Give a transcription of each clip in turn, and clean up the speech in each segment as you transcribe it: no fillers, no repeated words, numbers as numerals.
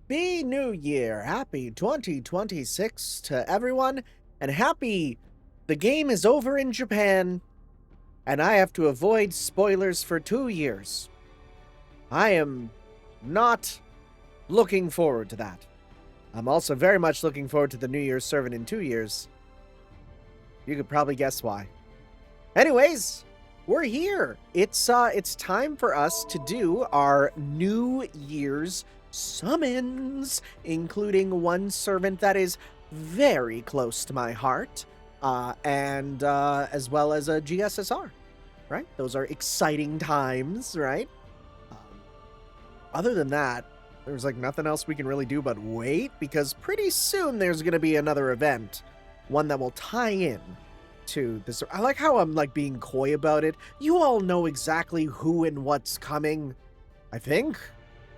Happy New Year! Happy 2026 to everyone, and happy the game is over in Japan, and I have to avoid spoilers for 2 years. I am not looking forward to that. I'm also very much looking forward to the New Year's servant in 2 years. You could probably guess why. Anyways, we're here. It's time for us to do our New Year's summons, including one servant that is very close to my heart, and as well as a GSSR, right? Those are exciting times, right? Other than that, there's like nothing else we can really do but wait, because pretty soon there's going to be another event, one that will tie in to this. I like how I'm like being coy about it. You all know exactly who and what's coming. I think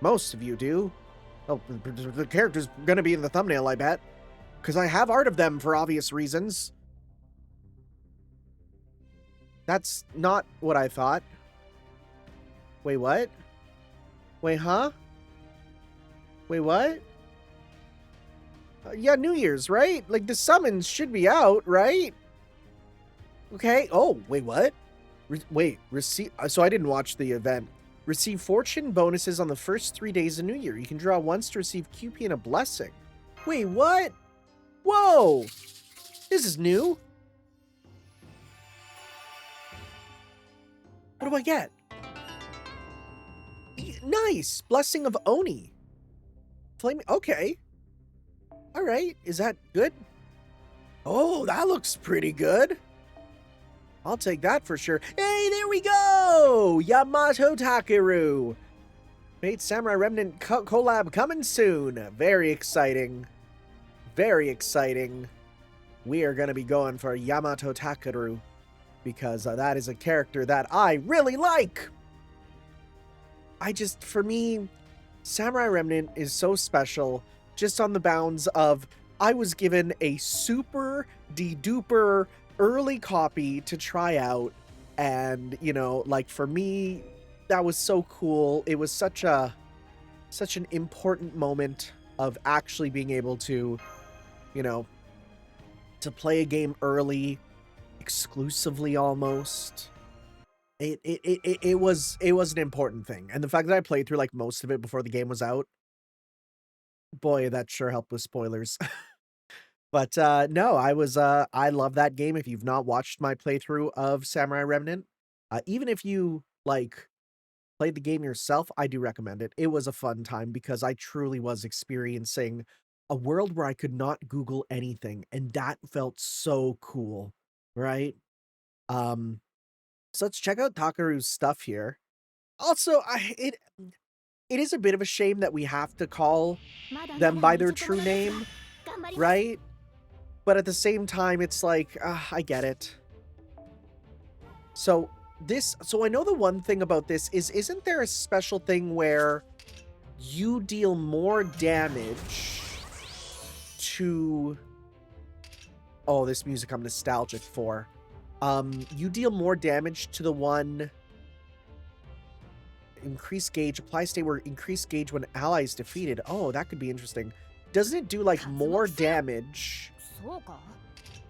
most of you do. Oh, the character's gonna be in the thumbnail, I bet, because I have art of them for obvious reasons. That's not what I thought. Wait, what? Wait, huh? Wait, what? Yeah, New Year's, right? Like, the summons should be out, right? Okay. Oh, wait, what? Receive. So I didn't watch the event. Receive fortune bonuses on the first 3 days of New Year. You can draw once to receive QP and a blessing. Wait, what? Whoa! This is new. What do I get? Nice! Blessing of Oni. Flame. Okay. All right. Is that good? Oh, that looks pretty good. I'll take that for sure. Hey, there we go! Yamato Takeru. Fate Samurai Remnant collab coming soon. Very exciting. Very exciting. We are going to be going for Yamato Takeru, because that is a character that I really like. For me, Samurai Remnant is so special, just on the bounds of, I was given a super de-duper early copy to try out, and, you know, like, for me, that was so cool. It was such an important moment of actually being able to, you know, to play a game early, exclusively almost. It was an important thing, and the fact that I played through like most of it before the game was out, boy, that sure helped with spoilers. But no, I love that game. If you've not watched my playthrough of Samurai Remnant, even if you like played the game yourself, I do recommend it. It was a fun time because I truly was experiencing a world where I could not Google anything, and that felt so cool, right? So let's check out Takeru's stuff here. Also, it is a bit of a shame that we have to call them by their true name, right? But at the same time, it's like, I get it. So I know the one thing about this is, isn't there a special thing where you deal more damage to... Oh, this music I'm nostalgic for. You deal more damage to the one... Increased gauge. Apply stay where increased gauge when ally is defeated. Oh, that could be interesting. Doesn't it do, like, more damage...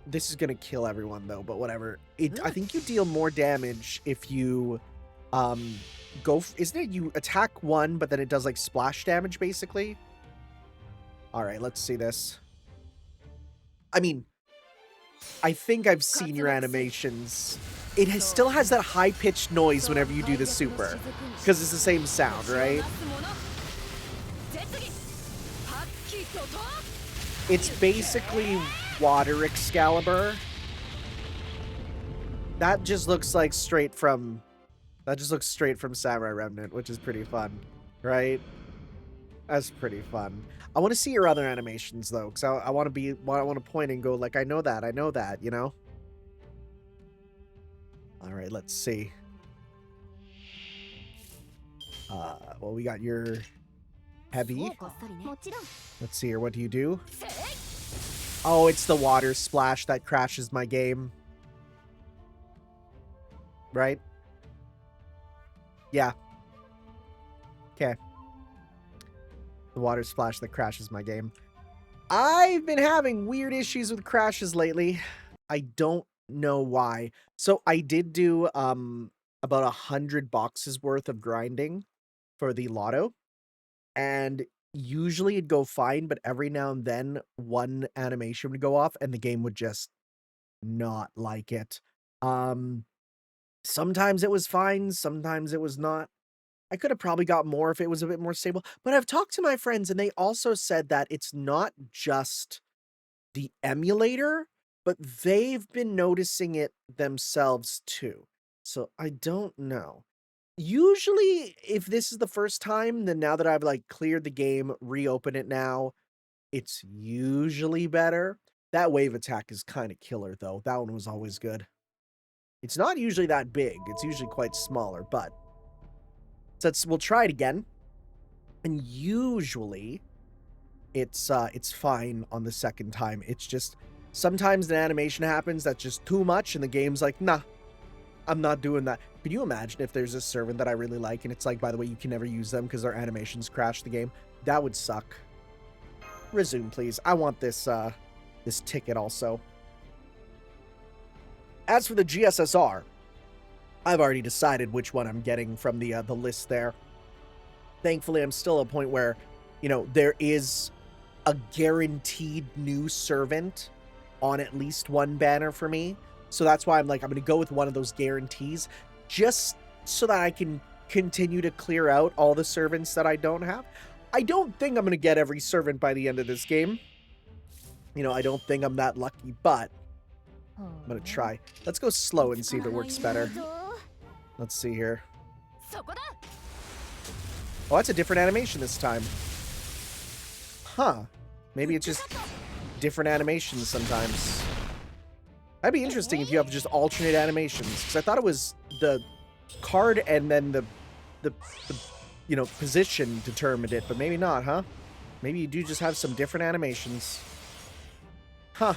This is gonna kill everyone though, but whatever. I think you deal more damage if you isn't it you attack one, but then it does like splash damage basically? All right, let's see this. I mean, I think I've seen your animations. It still has that high-pitched noise whenever you do the super, because it's the same sound, right? It's basically Water Excalibur. That just looks like straight from Samurai Remnant, which is pretty fun, right? That's pretty fun. I want to see your other animations though, because I want to point and go like, I know that, you know? All right, let's see. Well, we got your heavy. Let's see here. What do you do? Oh, it's the water splash that crashes my game. Right? Yeah. Okay. The water splash that crashes my game. I've been having weird issues with crashes lately. I don't know why. So I did do about 100 boxes worth of grinding for the lotto, and usually it'd go fine, but every now and then one animation would go off and the game would just not like it. Sometimes it was fine, sometimes it was not. I could have probably got more if it was a bit more stable, but I've talked to my friends and they also said that it's not just the emulator, but they've been noticing it themselves too. So I don't know. Usually, if this is the first time, then now that I've like cleared the game, reopen it now, it's usually better. That wave attack is kind of killer though. That one was always good. It's not usually that big. It's usually quite smaller, but we'll try it again. And usually it's fine on the second time. It's just sometimes an animation happens that's just too much and the game's like, nah, I'm not doing that. Could you imagine if there's a servant that I really like and it's like, by the way, you can never use them because their animations crash the game? That would suck. Resume, please. I want this this ticket also. As for the GSSR, I've already decided which one I'm getting from the list there. Thankfully, I'm still at a point where, you know, there is a guaranteed new servant on at least one banner for me. So that's why I'm like, I'm going to go with one of those guarantees just so that I can continue to clear out all the servants that I don't have. I don't think I'm going to get every servant by the end of this game. You know, I don't think I'm that lucky, but I'm going to try. Let's go slow and see if it works better. Let's see here. Oh, that's a different animation this time. Huh. Maybe it's just different animations sometimes. That'd be interesting if you have just alternate animations. Because I thought it was the card and then the you know, position determined it. But maybe not, huh? Maybe you do just have some different animations. Huh.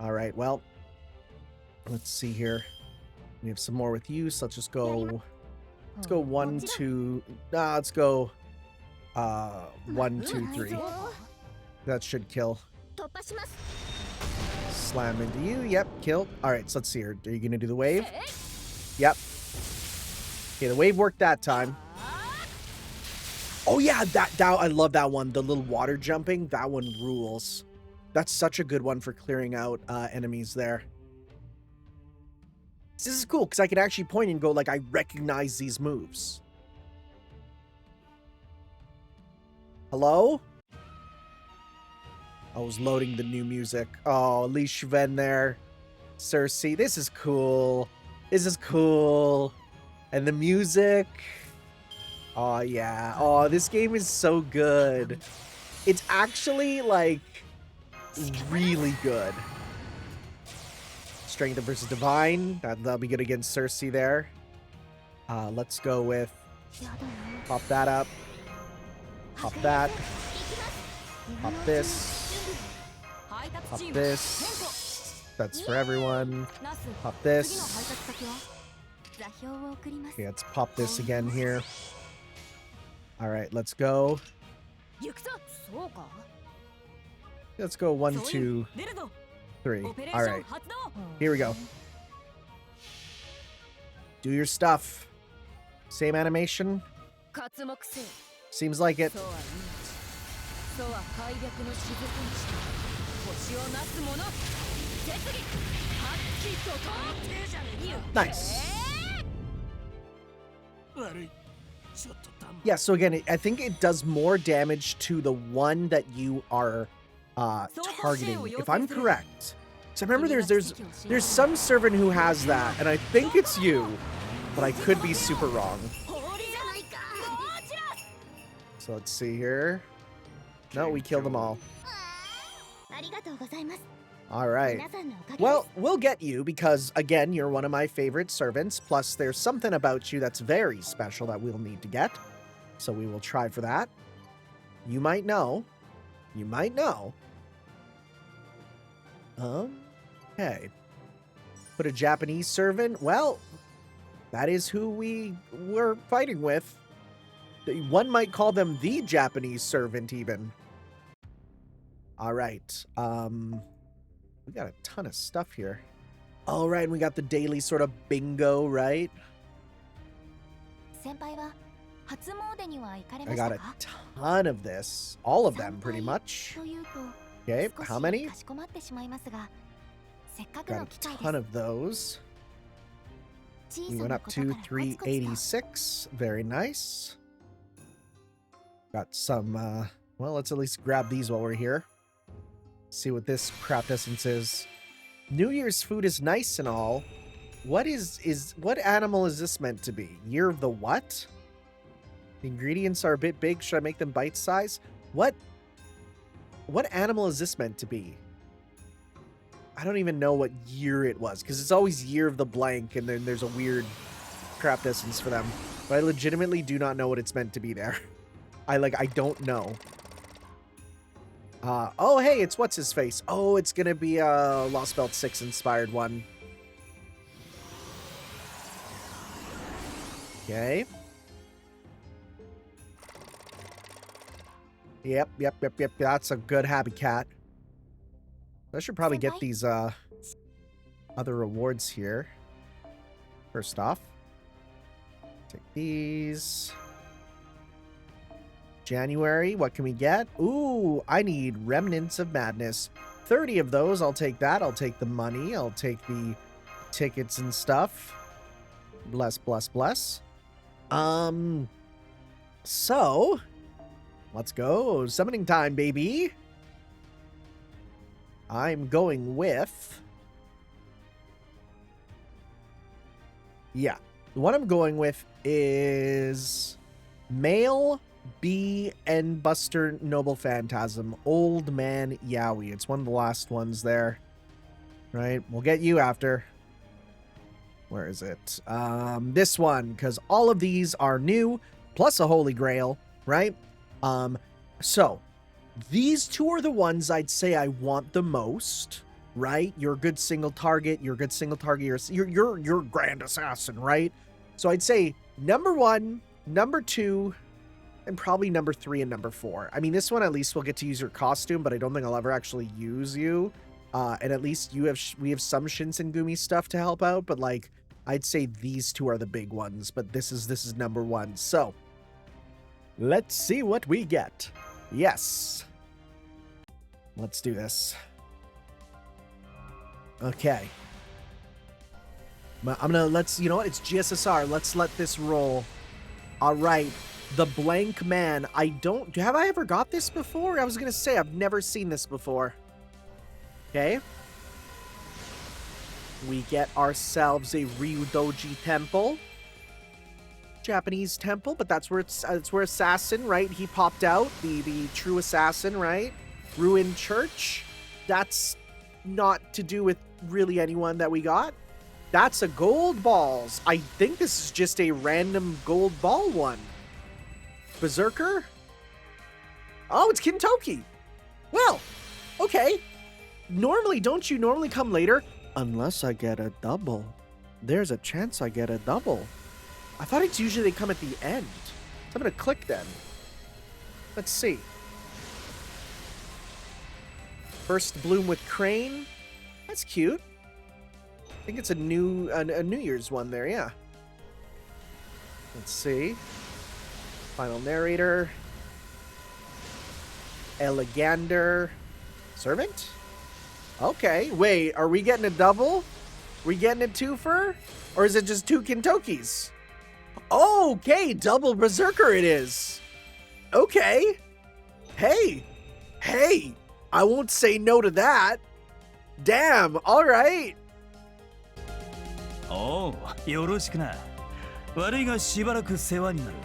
Alright, well. Let's see here. We have some more with you, so let's just go... Let's go 1, 2... let's go... 1, 2, 3. That should kill. Slam into you. Yep, kill. Alright, so let's see here. Are you gonna do the wave? Yep. Okay, the wave worked that time. Oh yeah, that I love that one. The little water jumping, that one rules. That's such a good one for clearing out enemies there. This is cool, because I can actually point and go, like, I recognize these moves. Hello? I was loading the new music. Oh, Lee Shven there. Cersei. This is cool. This is cool. And the music. Oh, yeah. Oh, this game is so good. It's actually, like, really good. Strength versus Divine. That'll be good against Cersei there. Let's go with... Pop that up. Pop that. Pop this. Pop this. That's for everyone. Pop this. Okay, let's pop this again here. Alright, let's go. Let's go 1, 2, 3. Alright. Here we go. Do your stuff. Same animation. Seems like it. Nice. Yeah, so again, I think it does more damage to the one that you are targeting, if I'm correct. So remember there's some servant who has that, and I think it's you, but I could be super wrong. So let's see here. No, we killed them all. Alright. Well, we'll get you because, again, you're one of my favorite servants, plus there's something about you that's very special that we'll need to get. So we will try for that. You might know. You might know. Okay. Put a Japanese servant. Well, that is who we were fighting with. One might call them the Japanese servant even. All right. We got a ton of stuff here. All right, and we got the daily sort of bingo, right? I got a ton of this. All of them, pretty much. Okay, how many? Got a ton of those. We went up to 386. Very nice. Got some, well, let's at least grab these while we're here. See what this craft essence is. New Year's food is nice and all. What what animal is this meant to be? Year of the what? The ingredients are a bit big. Should I make them bite size? What animal is this meant to be? I don't even know what year it was, because it's always year of the blank, and then there's a weird craft essence for them. But I legitimately do not know what it's meant to be there. I don't know. Oh, hey, it's what's his face. Oh, it's gonna be a Lost Belt 6 inspired one. Okay. Yep. That's a good habitat. I should probably get these other rewards here. First off, take these. January, what can we get? Ooh, I need Remnants of Madness. 30 of those, I'll take that. I'll take the money. I'll take the tickets and stuff. Bless. So, let's go. Summoning time, baby. I'm going with... Yeah, what I'm going with is... Male... B and Buster Noble Phantasm, Old Man Yowie. It's one of the last ones there. Right? We'll get you after. Where is it? This one, because all of these are new, plus a Holy Grail, right? So, these two are the ones I'd say I want the most, right? You're a good single target, you're Grand Assassin, right? So I'd say number 1, number 2, and probably number 3 and number 4. I mean, this one at least will get to use your costume, but I don't think I'll ever actually use you. And at least we have some Shinsengumi stuff to help out, but like, I'd say these two are the big ones, but this is number 1. So, let's see what we get. Yes. Let's do this. Okay. I'm gonna, you know what? It's GSSR. Let's let this roll. All right. The Blank Man. Have I ever got this before? I was going to say, I've never seen this before. Okay. We get ourselves a Ryudoji temple. Japanese temple, but that's where Assassin, right? He popped out. The true assassin, right? Ruined Church. That's not to do with really anyone that we got. That's a gold balls. I think this is just a random gold ball one. Berserker? Oh, it's Kintoki. Well, okay. Don't you normally come later? Unless I get a double. There's a chance I get a double. I thought it's usually they come at the end. So I'm going to click them. Let's see. First Bloom with Crane. That's cute. I think it's a New Year's one there, yeah. Let's see. Final Narrator. Elegander. Servant? Okay, wait, are we getting a double? We getting a twofer? Or is it just 2 Kintokis? Okay, double Berserker it is. Okay. Hey, I won't say no to that. Damn, alright. Oh, よろしくな。悪いがしばらく世話になる。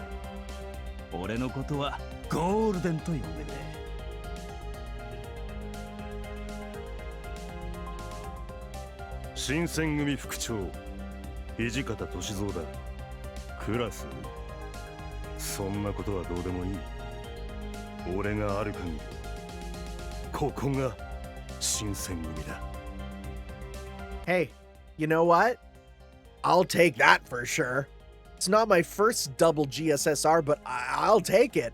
俺のことはゴールデンと呼んでくれ。新選組副長土方歳三だ。クラス？そんなことはどうでもいい。俺がある限りここが新選組だ。Hey, you know what? I'll take that for sure. It's not my first double GSSR, but I'll take it.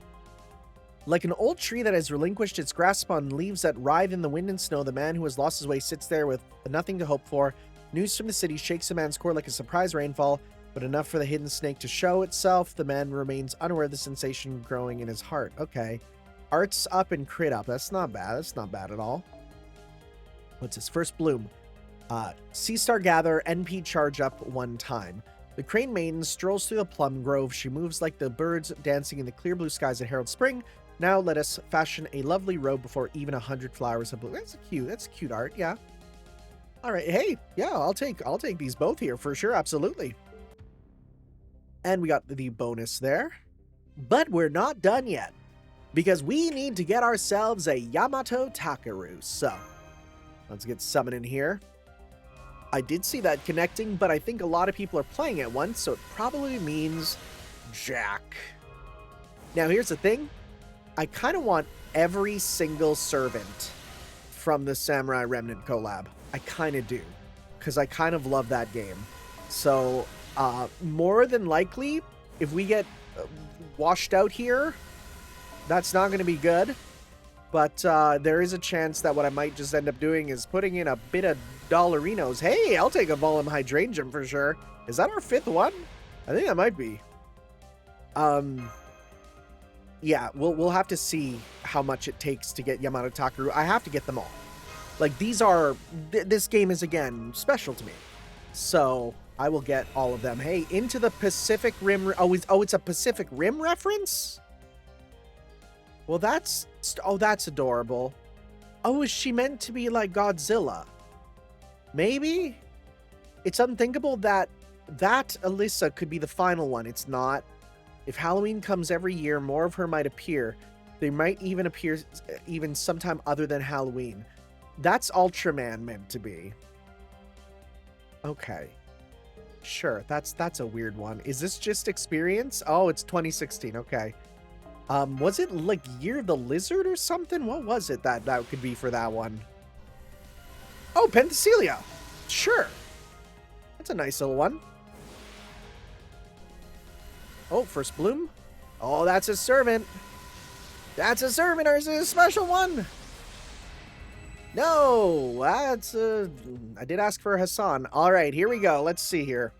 Like an old tree that has relinquished its grasp on leaves that writhe in the wind and snow, the man who has lost his way sits there with nothing to hope for. News from the city shakes a man's core like a surprise rainfall, but enough for the hidden snake to show itself. The man remains unaware of the sensation growing in his heart. Okay. Arts up and crit up. That's not bad. That's not bad at all. What's his first bloom? Sea Star Gather, NP charge up 1 time. The Crane Maiden strolls through the plum grove. She moves like the birds dancing in the clear blue skies that herald spring. Now let us fashion a lovely robe before even 100 flowers have bloom. That's cute art, yeah. All right, hey, yeah, I'll take these both here for sure, absolutely. And we got the bonus there. But we're not done yet, because we need to get ourselves a Yamato Takeru. So, let's get summoning here. I did see that connecting, but I think a lot of people are playing at once, so it probably means Jack. Now, here's the thing. I kind of want every single servant from the Samurai Remnant collab. I kind of do, because I kind of love that game. So, more than likely, if we get washed out here, that's not going to be good. But there is a chance that what I might just end up doing is putting in a bit of Dollarinos. Hey, I'll take a Volume Hydrangea for sure. Is that our 5th one? I think that might be. Yeah, we'll have to see how much it takes to get Yamato Takeru. I have to get them all. Like, these are... this game is, again, special to me. So, I will get all of them. Hey, into the Pacific Rim... Oh, it's a Pacific Rim reference? Well, that's... Oh, that's adorable. Oh, is she meant to be like Godzilla? Maybe? It's unthinkable that Alyssa could be the final one. It's not. If Halloween comes every year, more of her might appear. They might even appear even sometime other than Halloween. That's Ultraman meant to be. Okay. Sure, that's a weird one. Is this just experience? Oh, it's 2016. Okay. Was it like Year of the Lizard or something? What was it that could be for that one? Oh, Penthesilea. Sure. That's a nice little one. Oh, first bloom. Oh, that's a servant. That's a servant, or is it a special one? No, that's a... I did ask for a Hassan. All right, here we go. Let's see here.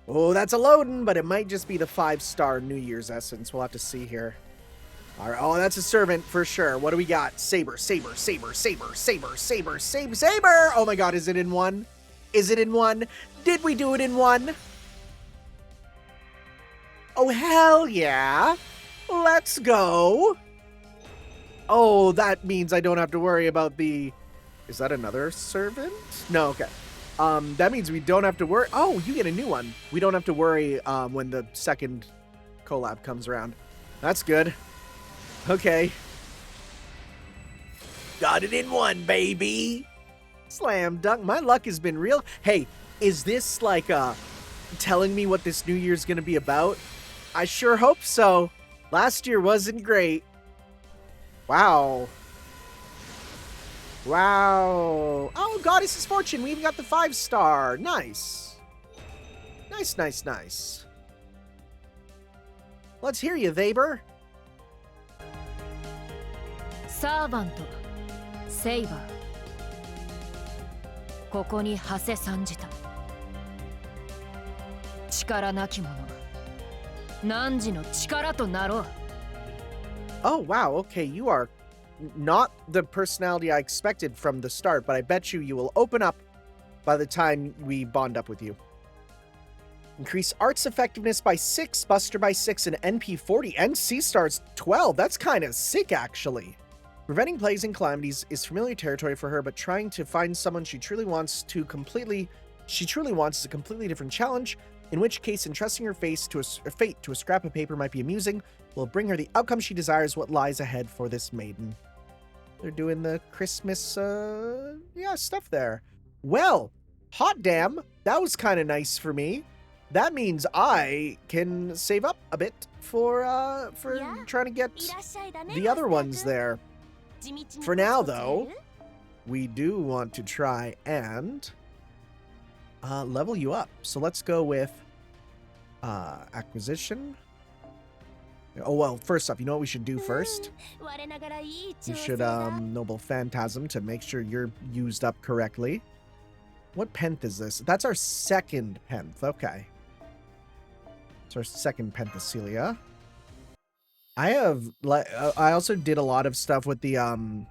Oh, that's a loading, but it might just be the 5-star New Year's essence. We'll have to see here. All right. Oh, that's a servant for sure. What do we got? Saber, saber, saber, saber, saber, saber, saber, saber. Oh my God, is it in one? Is it in one? Did we do it in one? Oh, hell yeah. Let's go. Oh, that means I don't have to worry about the... Is that another servant? No, okay. That means we don't have to worry... Oh, you get a new one. We don't have to worry when the second collab comes around. That's good. Okay. Got it in one, baby. Slam dunk. My luck has been real. Hey, is this like telling me what this New Year's going to be about? I sure hope so. Last year wasn't great. Wow. Wow. Oh, Goddess's Fortune. We even got the 5-star. Nice. Nice, nice, nice. Let's hear you, Weber. Servant, Saber. ここに馳せ参じた。力なき者。汝の力となろう。Oh, wow. Okay, you are not the personality I expected from the start, but I bet you will open up by the time we bond up with you. Increase Art's effectiveness by 6, Buster by 6, and NP 40, and C-Stars 12. That's kind of sick, actually. Preventing plagues and calamities is familiar territory for her, but trying to find someone she truly wants is a completely different challenge, in which case entrusting her fate to a scrap of paper might be amusing, will bring her the outcome she desires. What lies ahead for this maiden? They're doing the Christmas, stuff there. Well, hot damn, that was kind of nice for me. That means I can save up a bit for trying to get the other ones there. For now, though, we do want to try and level you up. So let's go with Acquisition. Oh, well, first off, you know what we should do first? You should, Noble Phantasm to make sure you're used up correctly. What penth is this? That's our second penth. Okay. It's our second Penthesilea. I also did a lot of stuff with the,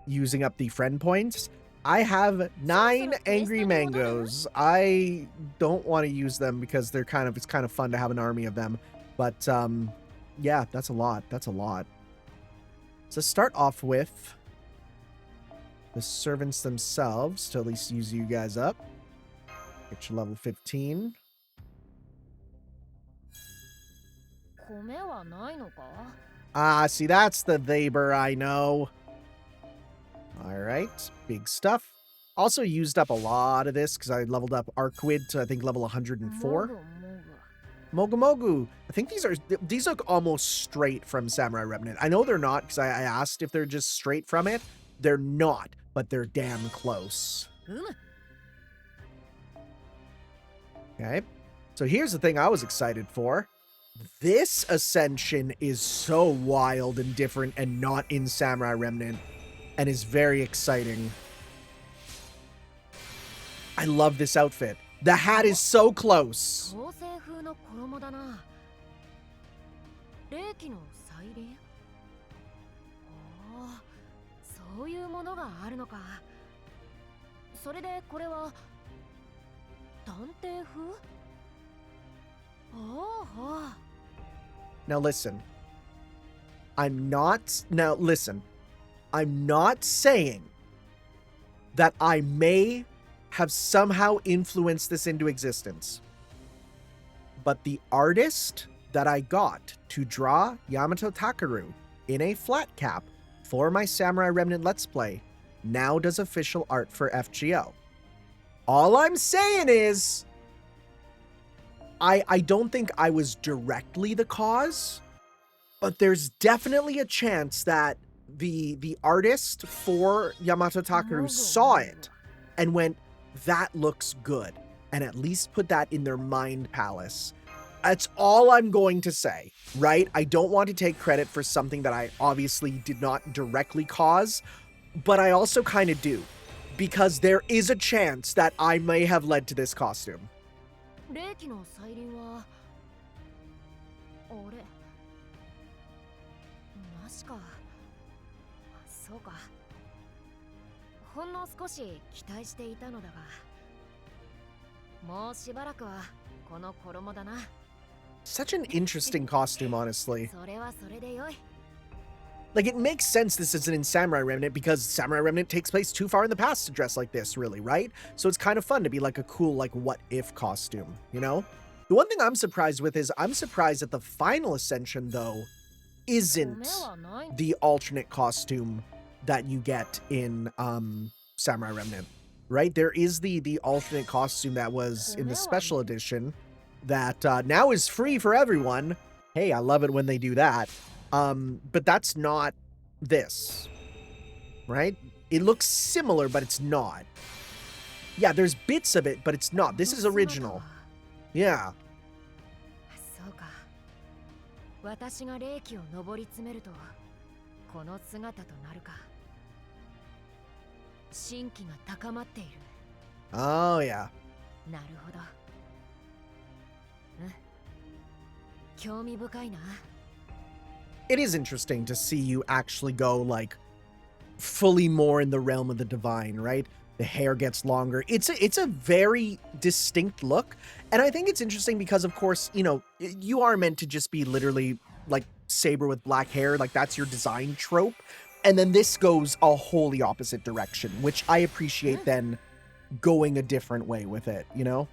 using up the friend points. I have 9 angry mangoes. I don't want to use them because they're it's kind of fun to have an army of them. But, yeah, that's a lot. That's a lot. So start off with the servants themselves to at least use you guys up. Get you level 15. Ah, see, that's the Weber I know. All right, big stuff. Also used up a lot of this because I leveled up Arquid to, I think, level 104. Mogu Mogu. I think these look almost straight from Samurai Remnant. I know they're not because I asked if they're just straight from it. They're not, but they're damn close. Okay. So here's the thing I was excited for. This Ascension is so wild and different and not in Samurai Remnant and is very exciting. I love this outfit. The hat is so close. Now listen. I'm not saying that I may have somehow influenced this into existence. But the artist that I got to draw Yamato Takeru in a flat cap for my Samurai Remnant Let's Play now does official art for FGO. All I'm saying is, I don't think I was directly the cause, but there's definitely a chance that the artist for Yamato Takeru saw it and went, that looks good, and at least put that in their mind palace. That's all I'm going to say, right? I don't want to take credit for something that I obviously did not directly cause, but I also kind of do, because there is a chance that I may have led to this costume. Such an interesting costume, honestly. Like, it makes sense this isn't in Samurai Remnant because Samurai Remnant takes place too far in the past to dress like this, really, right? So it's kind of fun to be like a cool, like, what-if costume, you know? The one thing I'm surprised with is I'm surprised that the final Ascension, though, isn't the alternate costume that you get in Samurai Remnant, right? There is the alternate costume that was in the special edition that now is free for everyone. Hey, I love it when they do that. But that's not this, right? It looks similar, but it's not. Yeah, there's bits of it, but it's not. This is original. Yeah. Oh, yeah. It is interesting to see you actually go, like, fully more in the realm of the divine, right? The hair gets longer. It's a very distinct look. And I think it's interesting because, of course, you know, you are meant to just be literally, like, saber with black hair. Like, that's your design trope. And then this goes a wholly opposite direction, which I appreciate then going a different way with it, you know?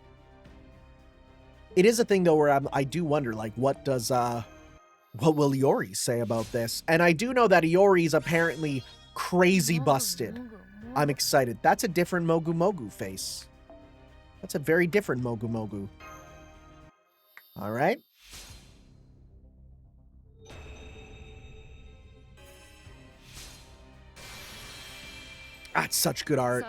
It is a thing, though, where I do wonder, like, what will Iori say about this? And I do know that Iori's apparently crazy busted. I'm excited. That's a different Mogu Mogu face. That's a very different Mogu Mogu. All right. That's such good art.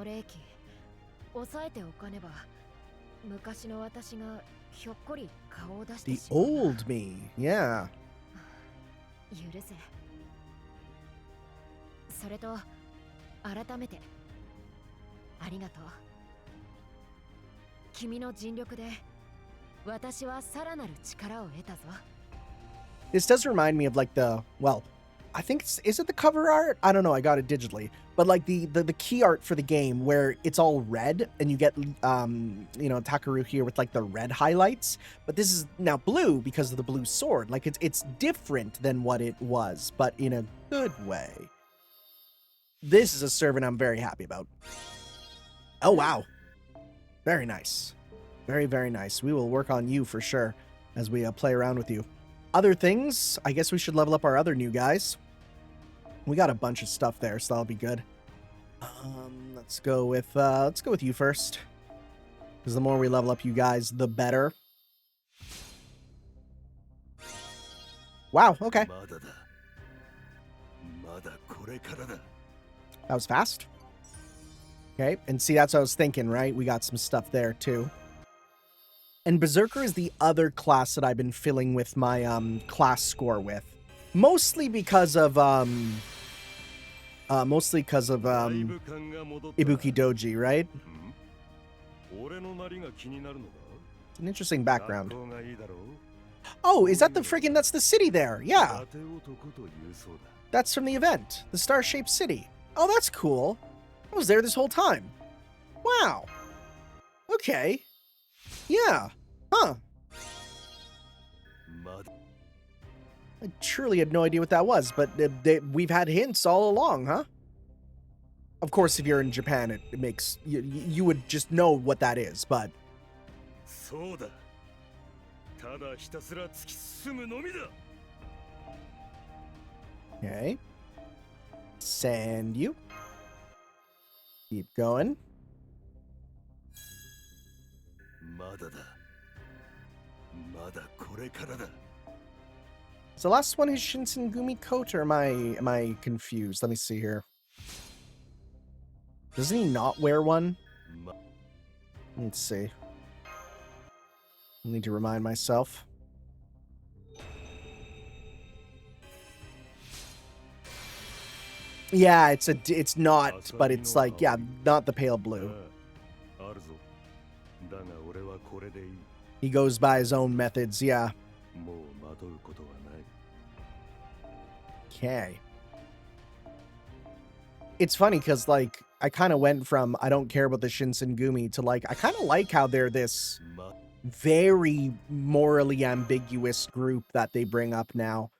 の霊気抑えておかねば昔の私がひょっこり顔を出して The しまうな。 old me. Yeah. 許せ。それと改めてありがとう。君の尽力で私はさらなる力を得たぞ。 This does remind me of like I think is it the cover art? I don't know. I got it digitally, but like the key art for the game where it's all red and you get Takaru here with like the red highlights, but this is now blue because of the blue sword. Like it's different than what it was, but in a good way. This is a servant I'm very happy about. Oh wow, very nice, very very nice. We will work on you for sure as we play around with you. Other things, I guess we should level up our other new guys. We got a bunch of stuff there, so that'll be good. Let's go with you first, because the more we level up you guys, the better. Wow. Okay. That was fast. Okay, and see, that's what I was thinking, right? We got some stuff there too. And Berserker is the other class that I've been filling with my class score with. Mostly because of Ibuki Doji, right? It's an interesting background. Oh, is that that's the city there? Yeah. That's from the event, the star-shaped city. Oh, that's cool. I was there this whole time. Wow. Okay. Yeah. Huh. I truly had no idea what that was, but we've had hints all along, huh? Of course, if you're in Japan, it makes... You would just know what that is, but... Okay. Send you. Keep going. Is the last one his Shinsengumi coat, or am I confused? Let me see here. Doesn't he not wear one? Let's see. I need to remind myself. Yeah, it's not, but it's like, yeah, not the pale blue. He goes by his own methods, yeah. Okay. It's funny because, like, I kind of went from I don't care about the Shinsengumi to, like, I kind of like how they're this very morally ambiguous group that they bring up now.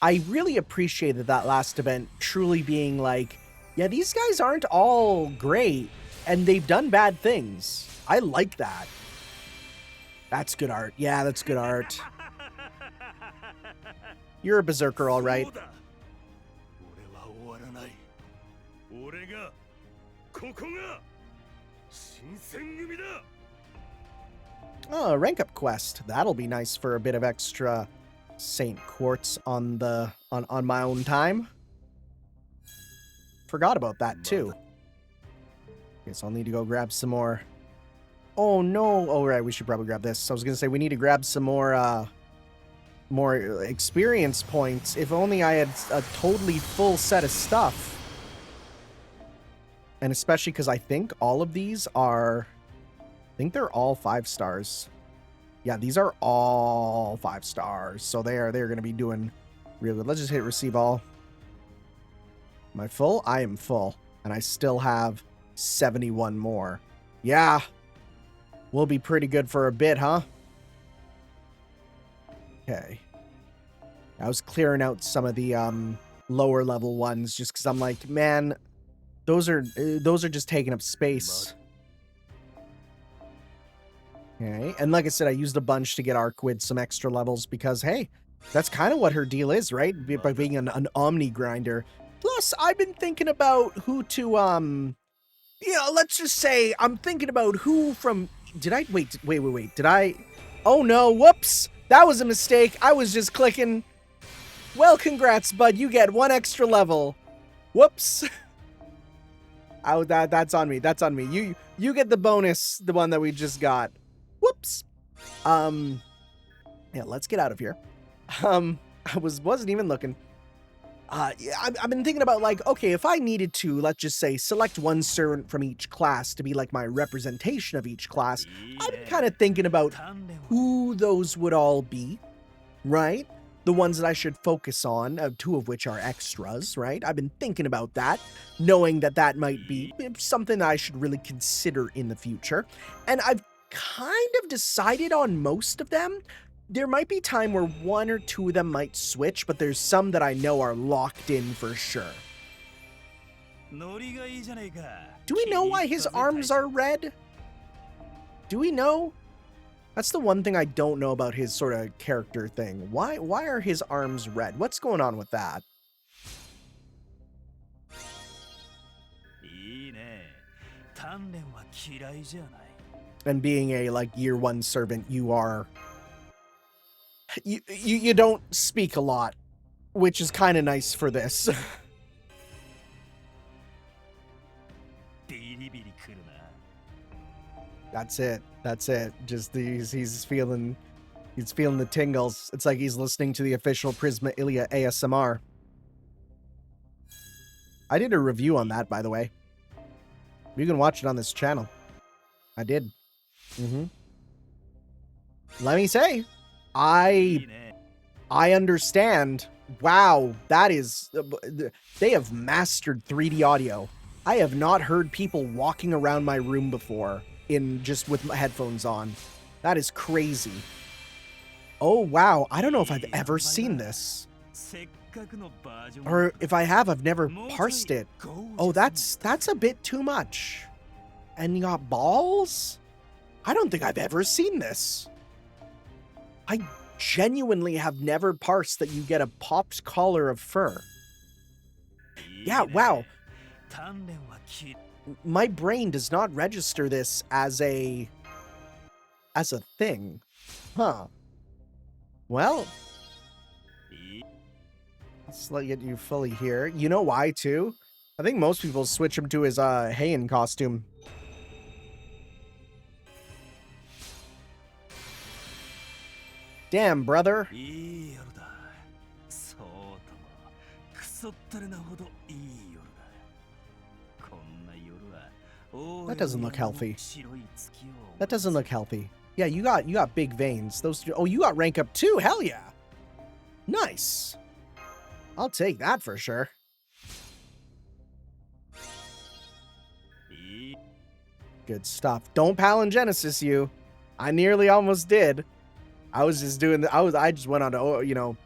I really appreciated that last event truly being like, yeah, these guys aren't all great, and they've done bad things. I like that. That's good art. Yeah, that's good art. You're a berserker, all right. Oh, a rank up quest. That'll be nice for a bit of extra Saint Quartz on my own time. Forgot about that too. Guess I'll need to go grab some more. Oh no! Oh right, we should probably grab this. I was gonna say we need to grab some more experience points. If only I had a totally full set of stuff. And especially because I think all of these are... I think they're all 5 stars. Yeah, these are all 5 stars. So they're going to be doing real good. Let's just hit receive all. Am I full? I am full. And I still have 71 more. Yeah. We'll be pretty good for a bit, huh? Okay. I was clearing out some of the lower level ones just because I'm like, man, those are just taking up space. Okay, and like I said, I used a bunch to get Arkwid some extra levels because, hey, that's kind of what her deal is, right? By being an Omni grinder. Plus, I've been thinking about who to, let's just say I'm thinking about who from... Wait. Did I... Oh no, whoops! That was a mistake. I was just clicking. Well, congrats, bud. You get 1 extra level. Whoops. Oh, that's on me. That's on me. You get the bonus, the one that we just got. Whoops. Yeah, let's get out of here. I wasn't even looking. Yeah, I've been thinking about, like, okay, if I needed to, let's just say, select one servant from each class to be like my representation of each class, I'm kind of thinking about who those would all be, right? The ones that I should focus on, 2 of which are extras, right? I've been thinking about that, knowing that that might be something I should really consider in the future. And I've kind of decided on most of them. There might be time where 1 or 2 of them might switch, but there's some that I know are locked in for sure. Do we know why his arms are red? Do we know? That's the one thing I don't know about his sort of character thing. Why are his arms red? What's going on with that? And being a, like, year 1 servant, you are... You don't speak a lot, which is kind of nice for this. That's it. That's it. Just he's feeling the tingles. It's like he's listening to the official Penthesilea ASMR. I did a review on that, by the way. You can watch it on this channel. I did. Let me say, I understand. Wow, that is... They have mastered 3D audio. I have not heard people walking around my room before just with my headphones on. That is crazy. Oh, wow. I don't know if I've ever seen this. Or if I have, I've never parsed it. Oh, that's a bit too much. And you got balls? I don't think I've ever seen this. I genuinely have never parsed that you get a popped collar of fur. Yeah, wow. My brain does not register this as a thing. Huh. Well, let's get you fully here. You know why, too? I think most people switch him to his Heian costume. Damn, brother. That doesn't look healthy. That doesn't look healthy. Yeah, you got big veins. Those. Oh, you got rank up too. Hell yeah. Nice. I'll take that for sure. Good stuff. Don't palingenesis you. I nearly almost did. I was just doing I just went on to, you know,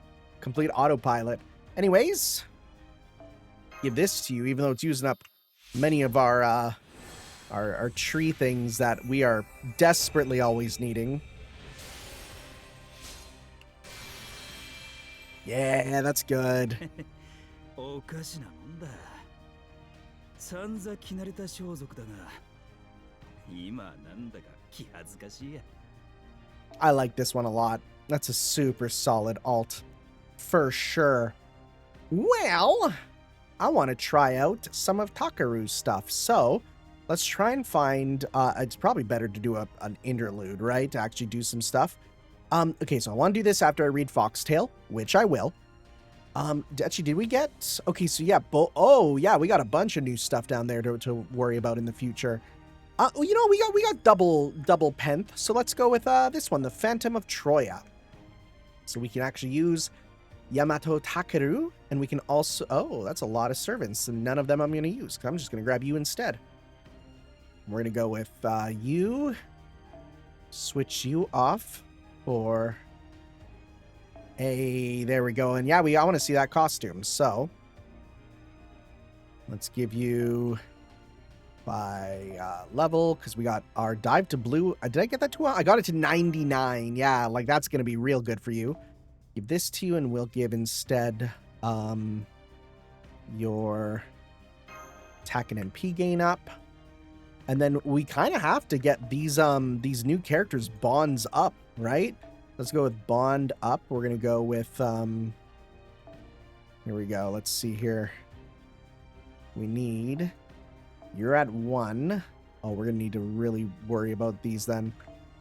complete autopilot. Anyways, give this to you, even though it's using up many of our tree things that we are desperately always needing. Yeah, that's good. I like this one a lot. That's a super solid alt. For sure. Well, I want to try out some of Takaru's stuff. So, let's try and find... it's probably better to do an interlude, right? To actually do some stuff. Okay, so I want to do this after I read Foxtail, which I will. Actually, did we get... Okay, so yeah, oh, yeah, we got a bunch of new stuff down there to worry about in the future. You know, we got double Penth, so let's go with this one, the Phantom of Troya. So we can actually use Yamato Takeru, and we can also... Oh, that's a lot of servants, and none of them I'm going to use. I'm just going to grab you instead. We're going to go with you. Switch you off for a... There we go. And yeah, I want to see that costume. So let's give you by level, because we got our dive to blue. Did I get that to... I got it to 99. Yeah, like that's going to be real good for you. Give this to you, and we'll give instead your attack and MP gain up. And then we kind of have to get these new characters bonds up, right? Let's go with bond up. We're going to go with... Here we go. Let's see here. We need You're at 1. Oh, we're going to need to really worry about these then.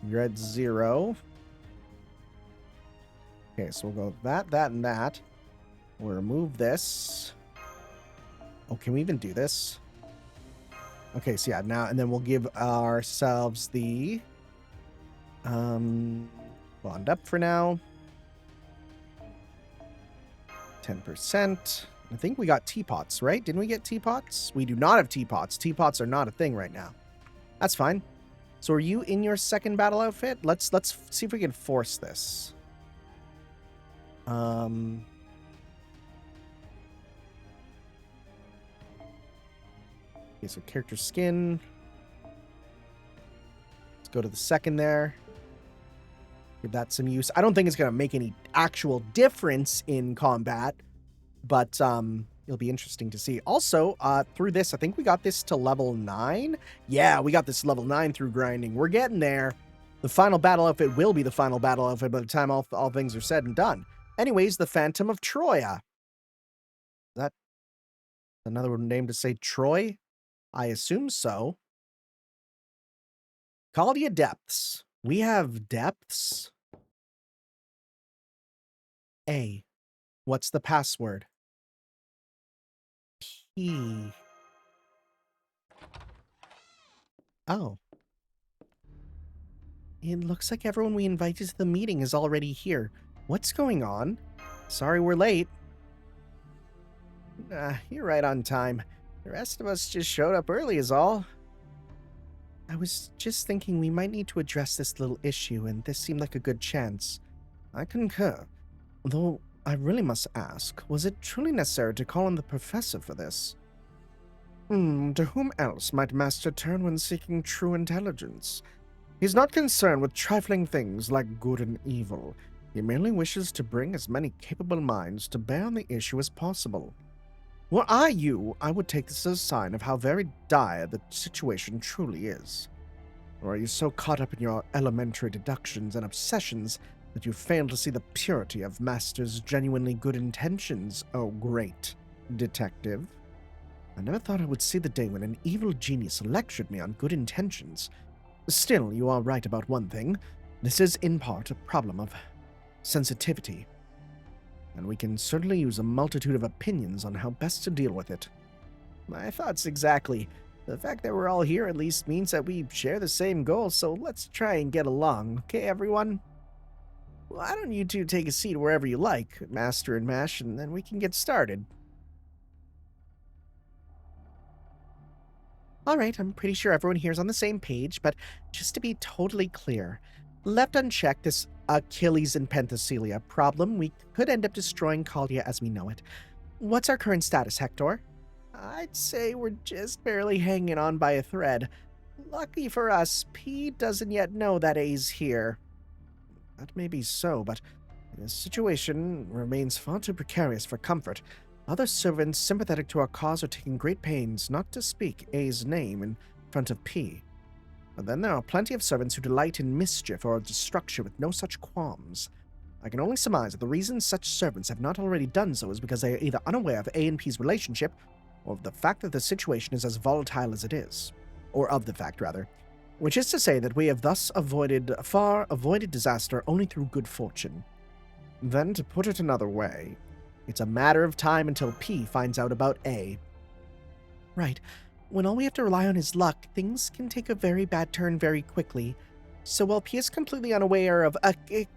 You're at 0. Okay, so we'll go that, and that. We'll remove this. Oh, can we even do this? Okay, so yeah, now, and then we'll give ourselves the bond up for now. 10%. I think we got teapots, right? Didn't we get teapots? We do not have teapots. Teapots are not a thing right now. That's fine. So are you in your second battle outfit? Let's see if we can force this. Okay, so character skin. Let's go to the second there. Give that some use. I don't think it's going to make any actual difference in combat, but it'll be interesting to see. Also, through this, I think we got this to level 9. Yeah, we got this level 9 through grinding. We're getting there. The final battle outfit will be the final battle outfit by the time all things are said and done. Anyways, the Phantom of Troya. Is that another name to say Troy? I assume so. Caldia Depths. We have depths. A. What's the password? P. Oh. It looks like everyone we invited to the meeting is already here. What's going on? Sorry we're late. You're right on time. The rest of us just showed up early is all. I was just thinking we might need to address this little issue, and this seemed like a good chance. I concur. Though I really must ask, was it truly necessary to call on the professor for this? To whom else might Master turn when seeking true intelligence? He's not concerned with trifling things like good and evil. He merely wishes to bring as many capable minds to bear on the issue as possible. Were I you, I would take this as a sign of how very dire the situation truly is. Or are you so caught up in your elementary deductions and obsessions that you fail to see the purity of Master's genuinely good intentions, oh great detective? I never thought I would see the day when an evil genius lectured me on good intentions. Still, you are right about one thing. This is, in part, a problem of sensitivity. And we can certainly use a multitude of opinions on how best to deal with it. My thoughts exactly. The fact that we're all here at least means that we share the same goal, so let's try and get along, okay, everyone? Why don't you two take a seat wherever you like, Master and Mash, and then we can get started. Alright, I'm pretty sure everyone here is on the same page, but just to be totally clear, left unchecked this Achilles and Penthesilea problem, we could end up destroying Caldia as we know it. What's our current status, Hector? I'd say we're just barely hanging on by a thread. Lucky for us, P doesn't yet know that A's here. That may be so, but the situation remains far too precarious for comfort. Other servants sympathetic to our cause are taking great pains not to speak A's name in front of P. And then there are plenty of servants who delight in mischief or destruction with no such qualms. I can only surmise that the reason such servants have not already done so is because they are either unaware of A and P's relationship, or of the fact that the situation is as volatile as it is. Or of the fact, rather. Which is to say that we have thus avoided disaster only through good fortune. Then, to put it another way, it's a matter of time until P finds out about A. Right. When all we have to rely on is luck, things can take a very bad turn very quickly. So while P is completely unaware of P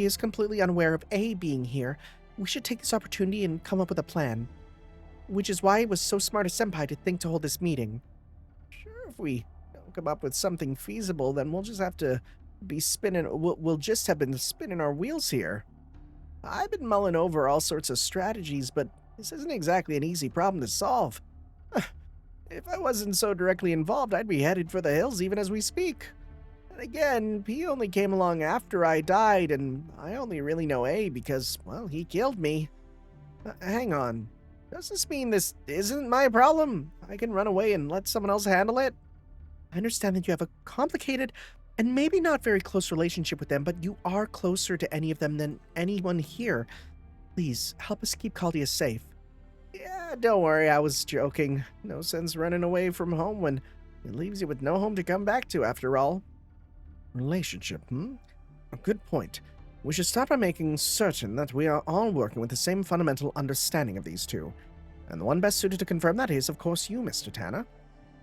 is completely unaware of A being here, we should take this opportunity and come up with a plan. Which is why it was so smart of Senpai to think to hold this meeting. Sure, if we don't come up with something feasible, then we'll just have to be we'll just have been spinning our wheels here. I've been mulling over all sorts of strategies, but this isn't exactly an easy problem to solve. If I wasn't so directly involved, I'd be headed for the hills even as we speak. And again, P only came along after I died, and I only really know A because, well, he killed me. Hang on. Does this mean this isn't my problem? I can run away and let someone else handle it? I understand that you have a complicated and maybe not very close relationship with them, but you are closer to any of them than anyone here. Please, help us keep Caldia safe. Yeah, Don't worry, I was joking. No sense running away from home when it leaves you with no home to come back to, after all. Relationship, A good point. We should start by making certain that we are all working with the same fundamental understanding of these two. And the one best suited to confirm that is, of course, you, Mr. Tanner.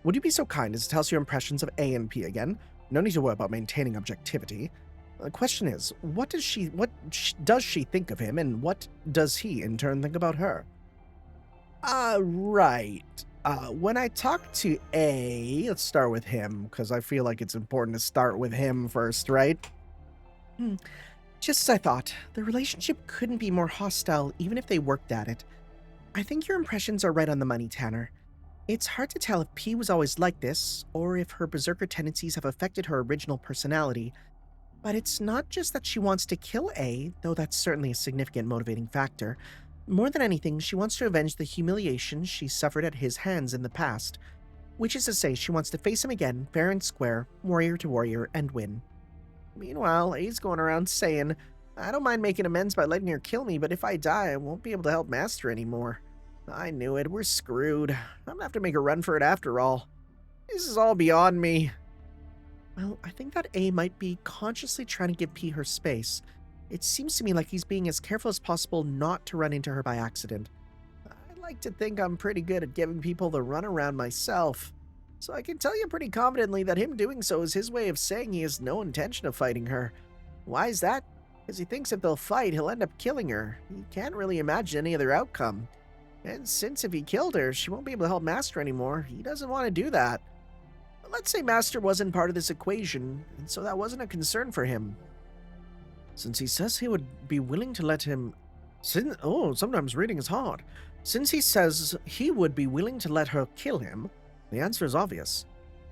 Would you be so kind as to tell us your impressions of A and P again? No need to worry about maintaining objectivity. The question is, what does she think of him, and what does he, in turn, think about her? Right. When I talk to A, let's start with him, because I feel like it's important to start with him first, right? Just as I thought, the relationship couldn't be more hostile even if they worked at it. I think your impressions are right on the money, Tanner. It's hard to tell if P was always like this, or if her berserker tendencies have affected her original personality. But it's not just that she wants to kill A, though that's certainly a significant motivating factor. More than anything, she wants to avenge the humiliation she suffered at his hands in the past. Which is to say, she wants to face him again, fair and square, warrior to warrior, and win. Meanwhile, A's going around saying, I don't mind making amends by letting her kill me, but if I die, I won't be able to help Master anymore. I knew it, we're screwed. I'm gonna have to make a run for it after all. This is all beyond me. Well, I think that A might be consciously trying to give P her space. It seems to me like he's being as careful as possible not to run into her by accident. I like to think I'm pretty good at giving people the runaround myself, so I can tell you pretty confidently that him doing so is his way of saying he has no intention of fighting her. Why is that? Because he thinks if they'll fight, he'll end up killing her. He can't really imagine any other outcome. And since if he killed her, she won't be able to help Master anymore, he doesn't want to do that. But let's say Master wasn't part of this equation, and so that wasn't a concern for him. Since he says he would be willing to let him... sometimes reading is hard. Since he says he would be willing to let her kill him, the answer is obvious.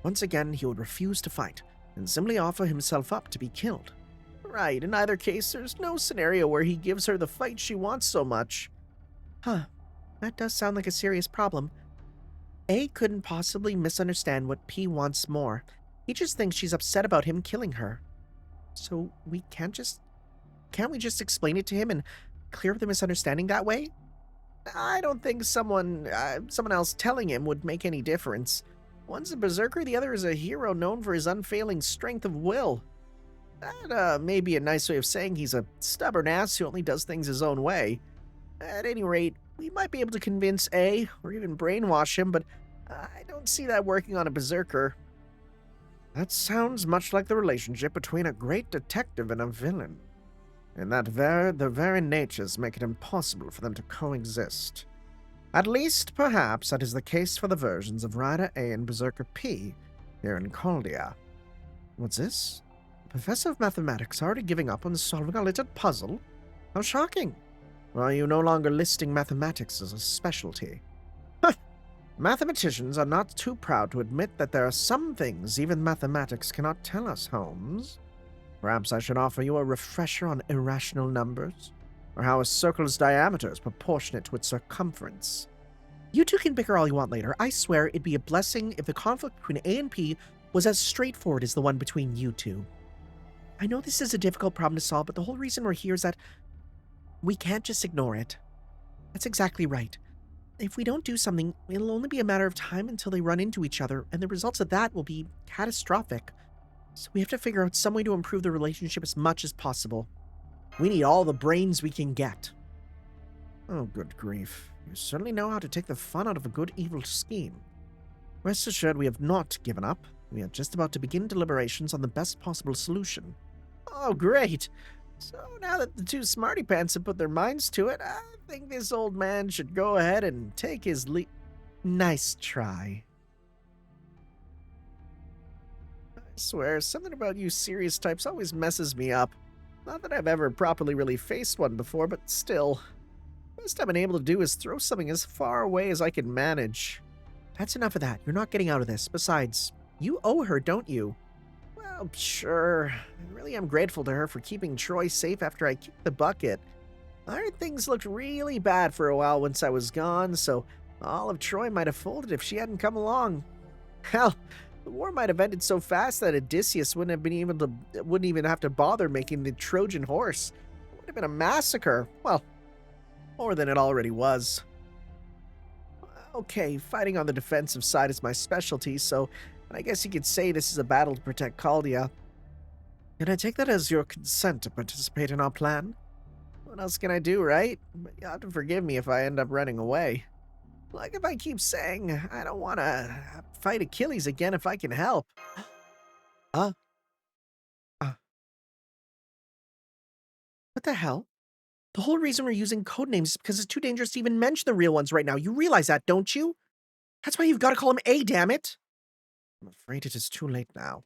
Once again, he would refuse to fight, and simply offer himself up to be killed. Right, in either case, there's no scenario where he gives her the fight she wants so much. That does sound like a serious problem. A couldn't possibly misunderstand what P wants more. He just thinks she's upset about him killing her. So can't we just explain it to him and clear up the misunderstanding that way? I don't think someone else telling him would make any difference. One's a berserker, the other is a hero known for his unfailing strength of will. That may be a nice way of saying he's a stubborn ass who only does things his own way. At any rate, we might be able to convince A, or even brainwash him, but I don't see that working on a berserker. That sounds much like the relationship between a great detective and a villain, in that their very natures make it impossible for them to coexist. At least, perhaps, that is the case for the versions of Rider A and Berserker P here in Caldia. What's this? A professor of mathematics already giving up on solving a little puzzle? How shocking! Are you no longer listing mathematics as a specialty? Mathematicians are not too proud to admit that there are some things even mathematics cannot tell us, Holmes. Perhaps I should offer you a refresher on irrational numbers, or how a circle's diameter is proportionate to its circumference. You two can bicker all you want later. I swear it'd be a blessing if the conflict between A and P was as straightforward as the one between you two. I know this is a difficult problem to solve, but the whole reason we're here is that we can't just ignore it. That's exactly right. If we don't do something, it'll only be a matter of time until they run into each other, and the results of that will be catastrophic. So we have to figure out some way to improve the relationship as much as possible. We need all the brains we can get. Oh, good grief. You certainly know how to take the fun out of a good evil scheme. Rest assured we have not given up. We are just about to begin deliberations on the best possible solution. Oh, great! So now that the two smarty pants have put their minds to it, I think this old man should go ahead and take his leave. Nice try. I swear, something about you serious types always messes me up. Not that I've ever properly really faced one before, but still. Best I've been able to do is throw something as far away as I can manage. That's enough of that. You're not getting out of this. Besides, you owe her, don't you? Well, sure. I really am grateful to her for keeping Troy safe after I kicked the bucket. I heard things looked really bad for a while once I was gone, so all of Troy might have folded if she hadn't come along. Hell, the war might have ended so fast that Odysseus wouldn't even have to bother making the Trojan horse. It would have been a massacre. Well, more than it already was. Okay, fighting on the defensive side is my specialty, so I guess you could say this is a battle to protect Caldia. Can I take that as your consent to participate in our plan? What else can I do, right? But you'll have to forgive me if I end up running away. Like if I keep saying I don't want to fight Achilles again if I can help. What the hell? The whole reason we're using codenames is because it's too dangerous to even mention the real ones right now. You realize that, don't you? That's why you've got to call him A, damn it. I'm afraid it is too late now.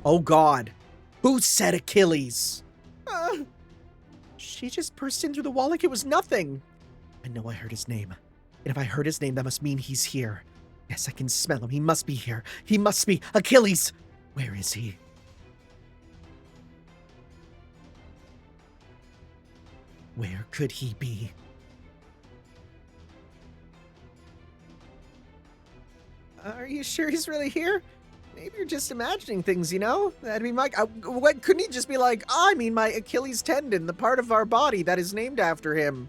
Oh God. Who said Achilles? She just burst in through the wall like it was nothing. I know I heard his name. And if I heard his name, that must mean he's here. Yes, I can smell him. He must be here. He must be. Achilles! Where is he? Where could he be? Are you sure he's really here? Maybe you're just imagining things, you know? I mean, what couldn't he just be like, I mean my Achilles tendon, the part of our body that is named after him?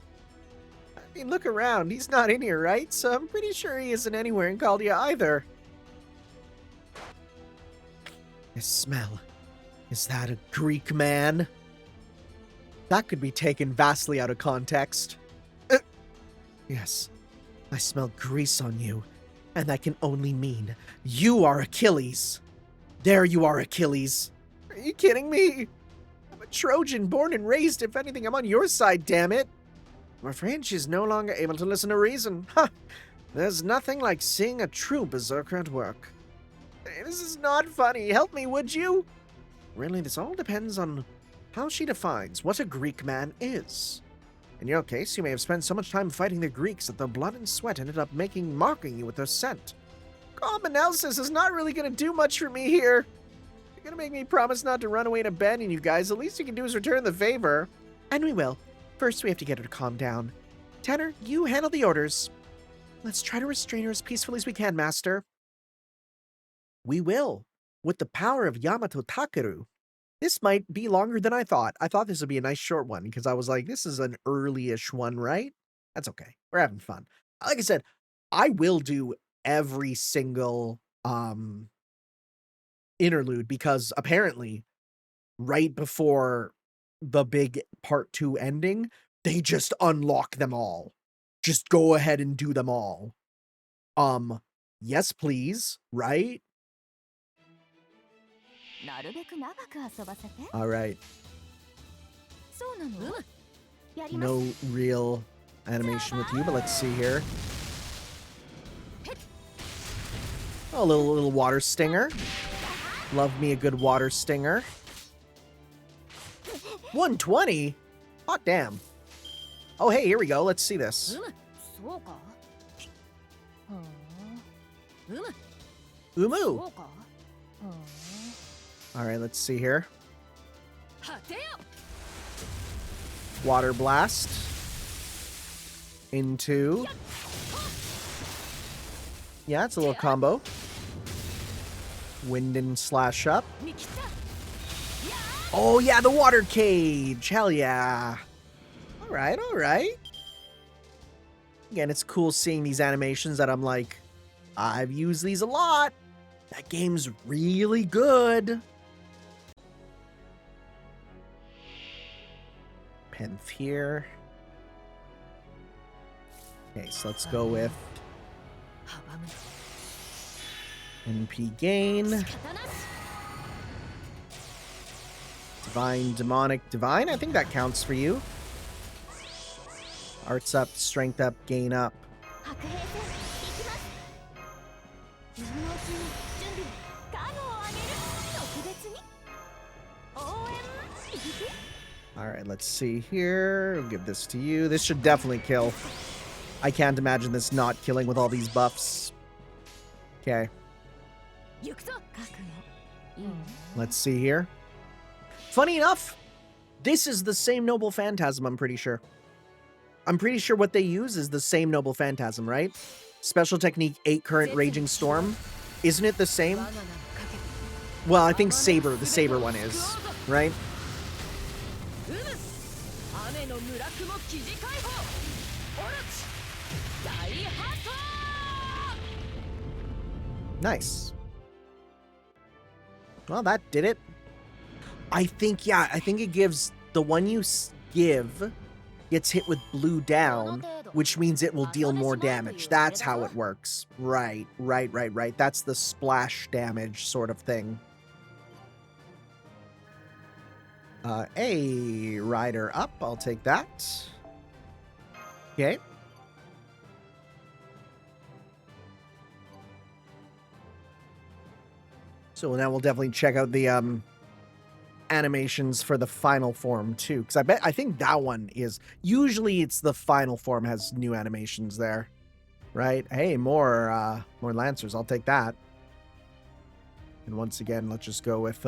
I mean, look around. He's not in here, right? So I'm pretty sure he isn't anywhere in Caldia either. His smell. Is that a Greek man? That could be taken vastly out of context. Yes, I smell grease on you, and that can only mean you are Achilles. There you are, Achilles. Are you kidding me? I'm a Trojan, born and raised. If anything, I'm on your side, damn it. I'm afraid she's no longer able to listen to reason. Ha! There's nothing like seeing a true berserker at work. Hey, this is not funny. Help me, would you? Really, this all depends on how she defines what a Greek man is. In your case, you may have spent so much time fighting the Greeks that their blood and sweat ended up marking you with their scent. Calm analysis is not really going to do much for me here. You're going to make me promise not to run away and abandon you guys. The least you can do is return the favor. And we will. First, we have to get her to calm down. Tanner, you handle the orders. Let's try to restrain her as peacefully as we can, Master. We will, with the power of Yamato Takeru. This might be longer than I thought. I thought this would be a nice short one because I was like, this is an early-ish one, right? That's okay. We're having fun. Like I said, I will do every single interlude because apparently right before the big part 2 ending, they just unlock them all. Just go ahead and do them all. Yes, please, right? All right. No real animation with you, but let's see here. Oh, a little water stinger. Love me a good water stinger. 120? Hot damn. Oh, hey, here we go. Let's see this. Umu. All right, let's see here. Water blast. Into. Yeah, it's a little combo. Wind and slash up. Oh, yeah, the water cage. Hell yeah. All right, all right. Again, it's cool seeing these animations that I'm like, I've used these a lot. That game's really good. Penth here. Okay, so let's go with NP gain. Divine, demonic, divine. I think that counts for you. Arts up, strength up, gain up. Alright, let's see here. We'll give this to you. This should definitely kill. I can't imagine this not killing with all these buffs. Okay. Let's see here. Funny enough, this is the same Noble Phantasm, I'm pretty sure. I'm pretty sure what they use is the same Noble Phantasm, right? Special technique 8 current Raging Storm. Isn't it the same? Well, I think Saber, the Saber one is, right? Nice. Well, that did it. I think it gives the one you give gets hit with blue down, which means it will deal more damage. That's how it works. Right. That's the splash damage sort of thing. A rider up. I'll take that. Okay. So now we'll definitely check out the animations for the final form too, because I think that one is usually it's the final form has new animations there, right? Hey, more lancers. I'll take that. And once again, let's just go with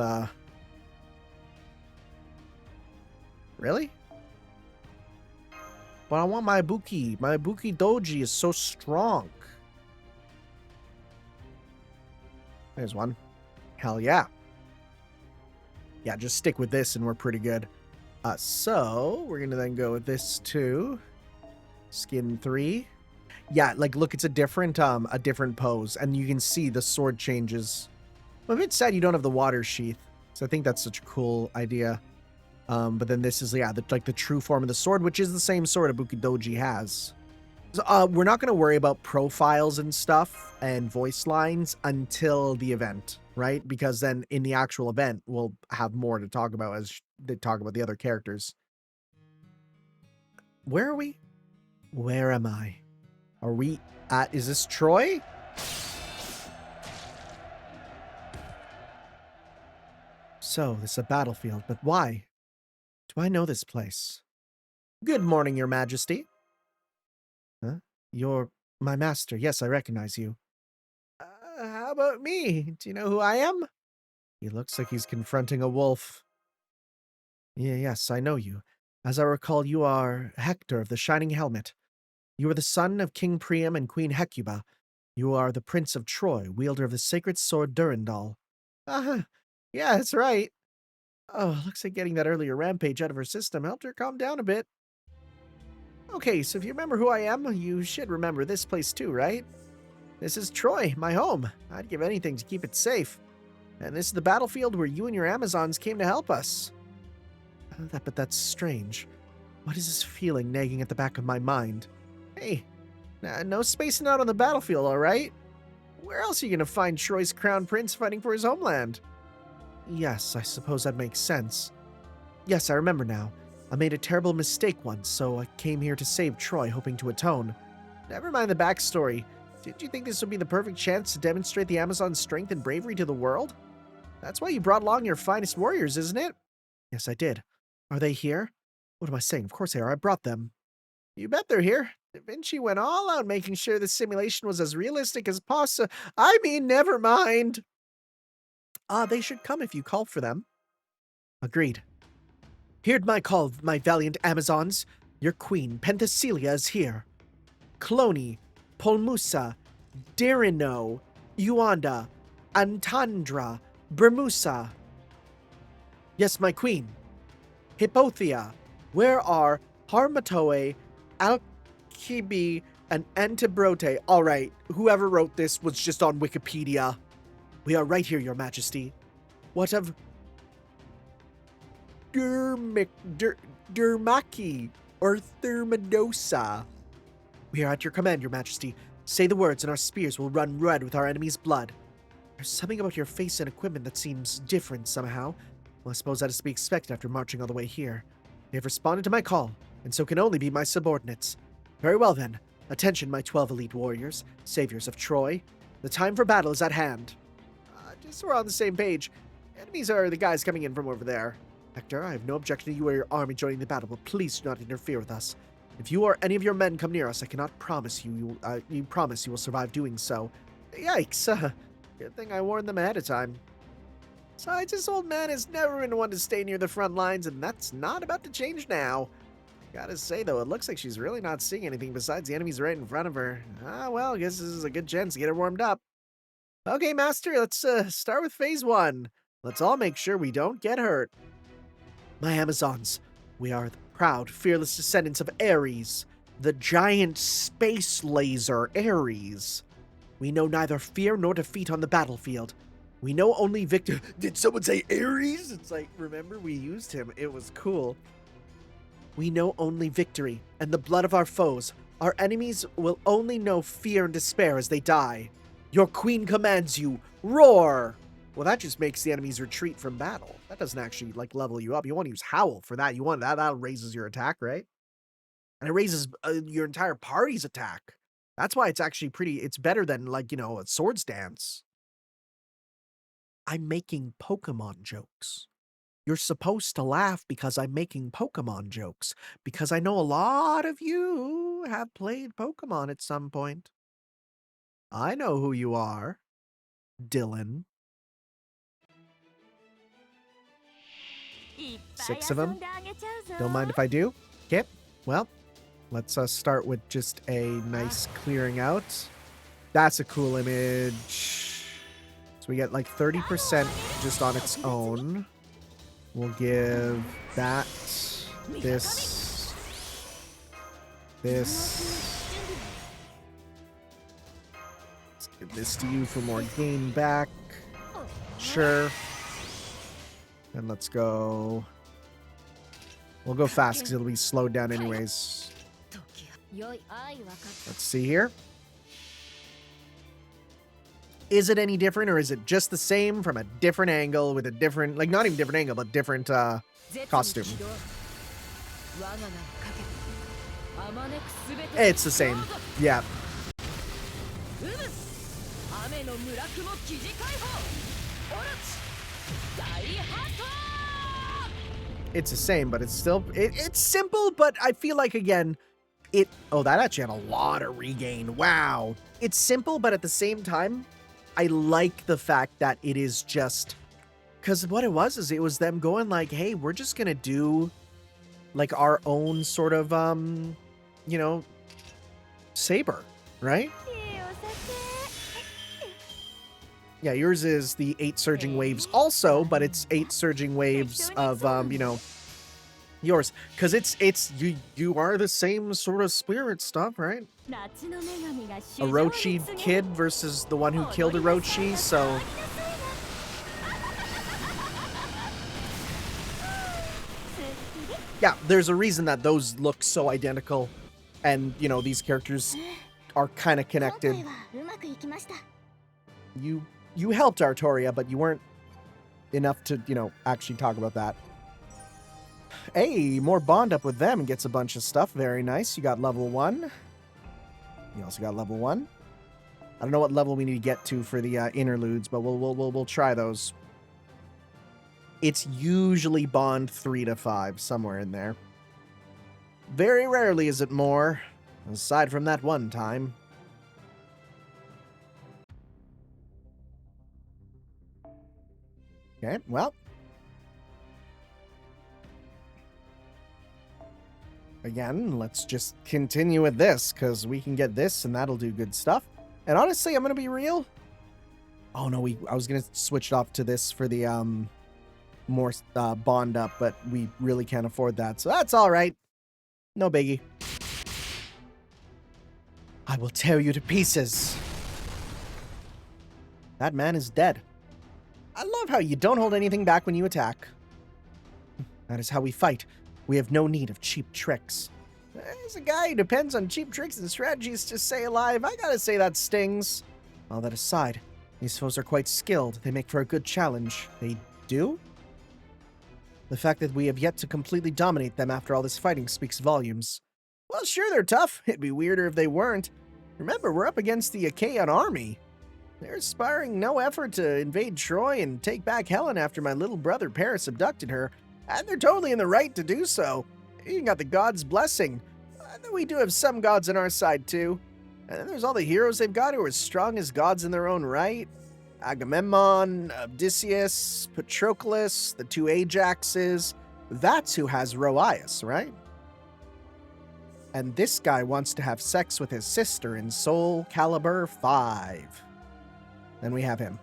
really? But I want my Ibuki. My Ibuki Doji is so strong. There's one. Hell yeah. Yeah, just stick with this and we're pretty good. So we're gonna then go with this too. Skin 3. Yeah, like look, it's a different pose, and you can see the sword changes. I'm a bit sad you don't have the water sheath, so I think that's such a cool idea. But then this is the true form of the sword, which is the same sword Ibuki Doji has. So, we're not gonna worry about profiles and stuff and voice lines until the event, right? Because then in the actual event, we'll have more to talk about as they talk about the other characters. Where are we? Where am I? Are we at, is this Troy? So, this is a battlefield, but why? Do I know this place? Good morning, Your Majesty. Huh? You're my master. Yes, I recognize you. How about me? Do you know who I am? He looks like he's confronting a wolf. Yes, I know you. As I recall, you are Hector of the Shining Helmet. You are the son of King Priam and Queen Hecuba. You are the Prince of Troy, wielder of the sacred sword Durandal. Yeah, that's right. Oh, looks like getting that earlier rampage out of her system helped her calm down a bit. Okay, so if you remember who I am, you should remember this place too, right? This is Troy, my home. I'd give anything to keep it safe. And this is the battlefield where you and your Amazons came to help us. But that's strange. What is this feeling nagging at the back of my mind? Hey, no spacing out on the battlefield, all right? Where else are you going to find Troy's crown prince fighting for his homeland? Yes, I suppose that makes sense. Yes, I remember now. I made a terrible mistake once, so I came here to save Troy, hoping to atone. Never mind the backstory. Did you think this would be the perfect chance to demonstrate the Amazon's strength and bravery to the world? That's why you brought along your finest warriors, isn't it? Yes, I did. Are they here? What am I saying? Of course they are. I brought them. You bet they're here. Da Vinci went all out making sure the simulation was as realistic as possible. I mean, never mind. They should come if you call for them. Agreed. Heard my call, my valiant Amazons. Your queen, Penthesilea, is here. Clone, Polmusa, Dirino, Uanda, Antandra, Bermusa. Yes, my queen. Hippothea, where are Harmatoe, Alcibi, and Antibrote? All right, whoever wrote this was just on Wikipedia. We are right here, Your Majesty. What of Dermaki or Thermodosa? We are at your command, Your Majesty. Say the words and our spears will run red with our enemy's blood. There's something about your face and equipment that seems different somehow. Well, I suppose that is to be expected after marching all the way here. They have responded to my call, and so can only be my subordinates. Very well then. Attention, my 12 elite warriors, saviors of Troy. The time for battle is at hand. Just so we're on the same page, enemies are the guys coming in from over there. Hector, I have no objection to you or your army joining the battle, but please do not interfere with us. If you or any of your men come near us, I cannot promise you promise you will survive doing so. Yikes. Good thing I warned them ahead of time. Besides, this old man has never been one to stay near the front lines, and that's not about to change now. Gotta say, though, it looks like she's really not seeing anything besides the enemies right in front of her. Well, I guess this is a good chance to get her warmed up. Okay, Master, let's start with Phase 1. Let's all make sure we don't get hurt. My Amazons, we are the proud, fearless descendants of Ares, the giant space laser Ares. We know neither fear nor defeat on the battlefield. We know only victor. Did someone say Ares? It's like, remember we used him. It was cool. We know only victory and the blood of our foes. Our enemies will only know fear and despair as they die. Your queen commands you. Roar! Well, that just makes the enemies retreat from battle. That doesn't actually, like, level you up. You want to use Howl for that. You want that. That raises your attack, right? And it raises your entire party's attack. That's why it's actually it's better than, like, you know, a Swords Dance. I'm making Pokemon jokes. You're supposed to laugh because I'm making Pokemon jokes. Because I know a lot of you have played Pokemon at some point. I know who you are, Dylan. 6 of them. Don't mind if I do. Okay, well, let's start with just a nice clearing out. That's a cool image. So we get like 30% just on its own. We'll give that, this. Let's give this to you for more gain back. Sure. And let's go. We'll go fast because it'll be slowed down anyways. Let's see here. Is it any different, or is it just the same from a different angle with a different, like, not even different angle, but different costume? It's the same. Yeah. It's the same, but it's still, it's simple, but I feel like, again, oh, that actually had a lot of regain. Wow. It's simple, but at the same time, I like the fact that it is just, because what it was is it was them going like, hey, we're just going to do like our own sort of, you know, saber, right? Yeah, yours is the 8 surging waves also, but it's 8 surging waves of, you know, yours. Because you are the same sort of spirit stuff, right? Orochi kid versus the one who killed Orochi, so... Yeah, there's a reason that those look so identical. And, you know, these characters are kind of connected. You helped Artoria, but you weren't enough to, you know, actually talk about that. Hey, more bond up with them and gets a bunch of stuff. Very nice. You got level 1. You also got level 1. I don't know what level we need to get to for the interludes, but we'll try those. It's usually bond 3 to 5, somewhere in there. Very rarely is it more, aside from that one time. Okay, well. Again, let's just continue with this, because we can get this, and that'll do good stuff. And honestly, I'm going to be real. Oh, no, I was going to switch it off to this for the more bond up, but we really can't afford that, so that's all right. No biggie. I will tear you to pieces. That man is dead. I love how you don't hold anything back when you attack. That is how we fight. We have no need of cheap tricks. As a guy who depends on cheap tricks and strategies to stay alive, I gotta say that stings. All that aside, these foes are quite skilled. They make for a good challenge. They do? The fact that we have yet to completely dominate them after all this fighting speaks volumes. Well, sure, they're tough. It'd be weirder if they weren't. Remember, we're up against the Achaean army. They're sparing no effort to invade Troy and take back Helen after my little brother Paris abducted her, and they're totally in the right to do so. They even got the gods' blessing. And then we do have some gods on our side, too. And then there's all the heroes they've got who are strong as gods in their own right. Agamemnon, Odysseus, Patroclus, the 2 Ajaxes. That's who has Roaius, right? And this guy wants to have sex with his sister in Soul Calibur 5. Then we have him.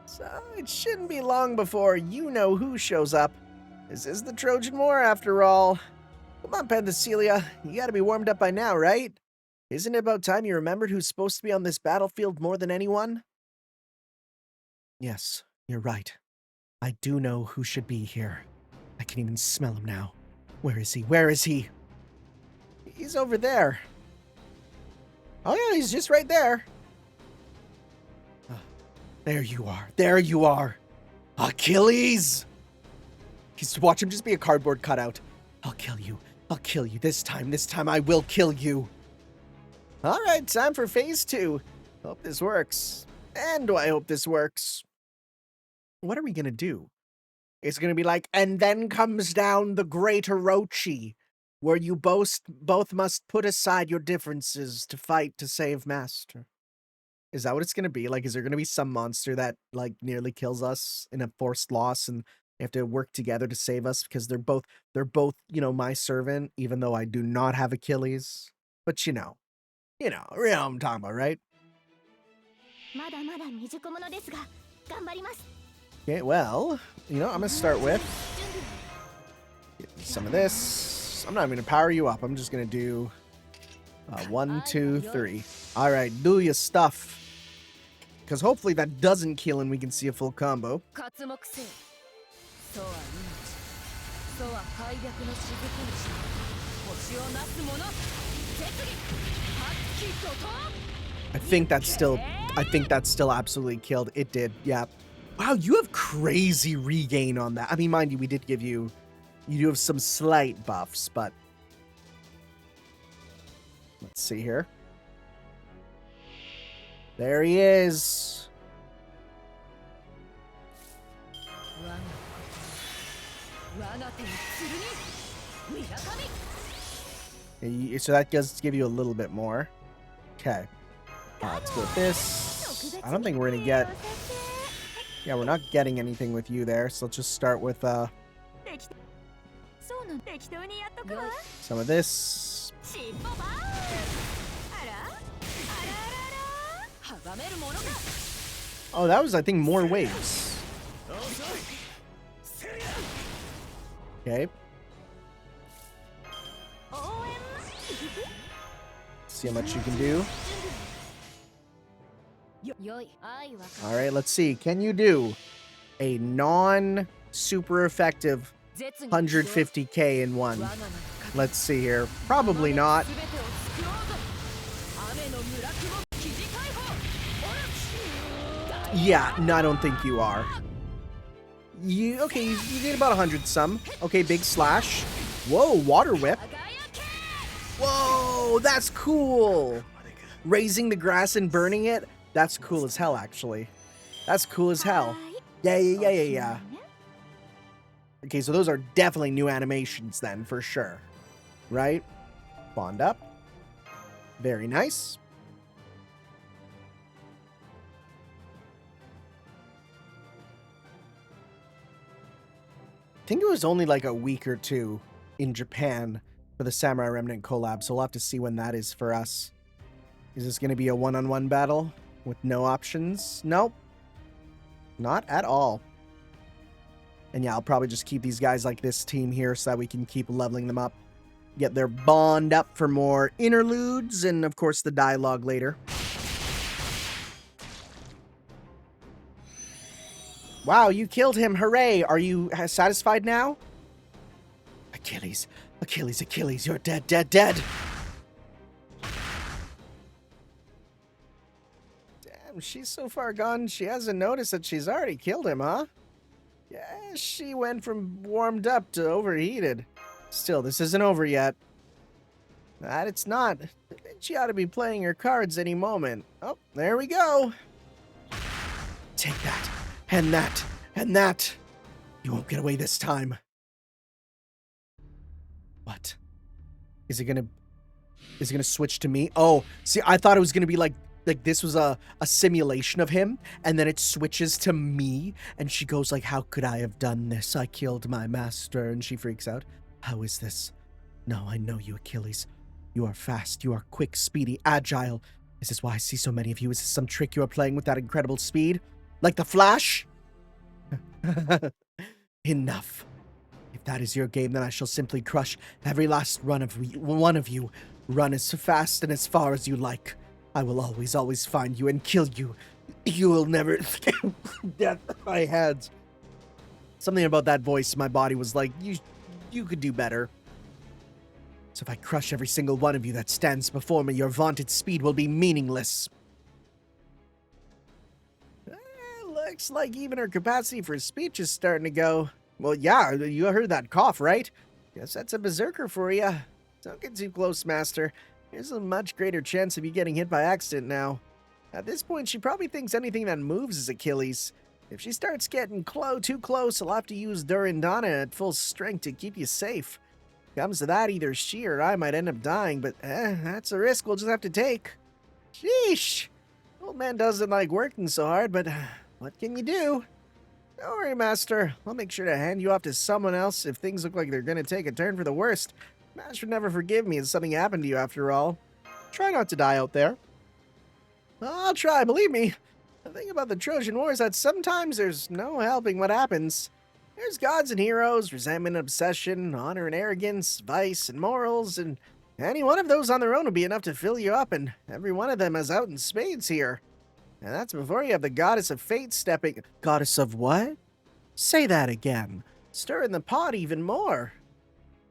So it shouldn't be long before you-know-who shows up. This is the Trojan War, after all. Come on, Penthesilea. You gotta be warmed up by now, right? Isn't it about time you remembered who's supposed to be on this battlefield more than anyone? Yes, you're right. I do know who should be here. I can even smell him now. Where is he? Where is he? He's over there. Oh yeah, he's just right there. There you are. There you are. Achilles! Watch him just be a cardboard cutout. I'll kill you. I'll kill you. This time I will kill you. Alright, time for phase 2. Hope this works. And do I hope this works? What are we gonna do? It's gonna be like, and then comes down the great Orochi, where you both must put aside your differences to fight to save Master. Is that what it's gonna be? Like, is there gonna be some monster that, like, nearly kills us in a forced loss and they have to work together to save us because they're both, you know, my servant, even though I do not have Achilles? But you know what I'm talking about, right? Okay, well, you know, I'm gonna start with some of this. I'm not even gonna power you up. I'm just gonna do 1, 2, 3. All right, do your stuff. Because hopefully that doesn't kill and we can see a full combo. I think that's still absolutely killed. It did, yeah. Wow, you have crazy regain on that. I mean, mind you, we did give you do have some slight buffs, but let's see here. There he is. So that does give you a little bit more. Okay. Let's go with this. I don't think we're gonna get... Yeah, we're not getting anything with you there, so let's just start with some of this. Oh, that was, I think, more waves. Okay. See how much you can do. Alright, let's see. Can you do a non-super effective 150k in one? Let's see here. Probably not. Yeah, no, I don't think you are. Okay, you did about 100 some. Okay, big slash. Whoa, water whip. Whoa, that's cool. Raising the grass and burning it. That's cool as hell, actually. That's cool as hell. Yeah. Okay, so those are definitely new animations then, for sure. Right? Bond up. Very nice. I think it was only like a week or two in Japan for the Samurai Remnant collab, so we'll have to see when that is for us. Is this going to be a one-on-one battle with no options? Nope. Not at all. And yeah, I'll probably just keep these guys like this team here so that we can keep leveling them up. Get their bond up for more interludes and, of course, the dialogue later. Wow, you killed him. Hooray. Are you satisfied now? Achilles, Achilles, Achilles, you're dead, dead, dead. Damn, she's so far gone, she hasn't noticed that she's already killed him, huh? Yeah, she went from warmed up to overheated. Still, this isn't over yet. That it's not. She ought to be playing her cards any moment. Oh, there we go. Take that, and that, and that. You won't get away this time. What? Is it gonna switch to me? Oh, see, I thought it was gonna be like this was a simulation of him, and then it switches to me, and she goes like, how could I have done this? I killed my master, and she freaks out. How is this? No, I know you, Achilles. You are fast, you are quick, speedy, agile. Is this why I see so many of you? Is this some trick you are playing with that incredible speed? Like the Flash? Enough. If that is your game, then I shall simply crush every last one of you Run as fast and as far as you like. I will always, always find you and kill you. You will never escape death at my hands. Something about that voice in my body was like, you could do better. So if I crush every single one of you that stands before me, your vaunted speed will be meaningless. Looks like even her capacity for speech is starting to go. Well, yeah, you heard that cough, right? Guess that's a berserker for you. Don't get too close, Master. There's a much greater chance of you getting hit by accident now. At this point, she probably thinks anything that moves is Achilles. If she starts getting too close, I'll have to use Durandana at full strength to keep you safe. Comes to that, either she or I might end up dying, but that's a risk we'll just have to take. Sheesh! Old man doesn't like working so hard, but what can you do? Don't worry, Master. I'll make sure to hand you off to someone else if things look like they're gonna take a turn for the worst. Master would never forgive me if something happened to you after all. Try not to die out there. I'll try, believe me. The thing about the Trojan War is that sometimes there's no helping what happens. There's gods and heroes, resentment and obsession, honor and arrogance, vice and morals, and any one of those on their own would be enough to fill you up, and every one of them is out in spades here. And that's before you have the goddess of fate stepping... Goddess of what? Say that again. Stirring the pot even more.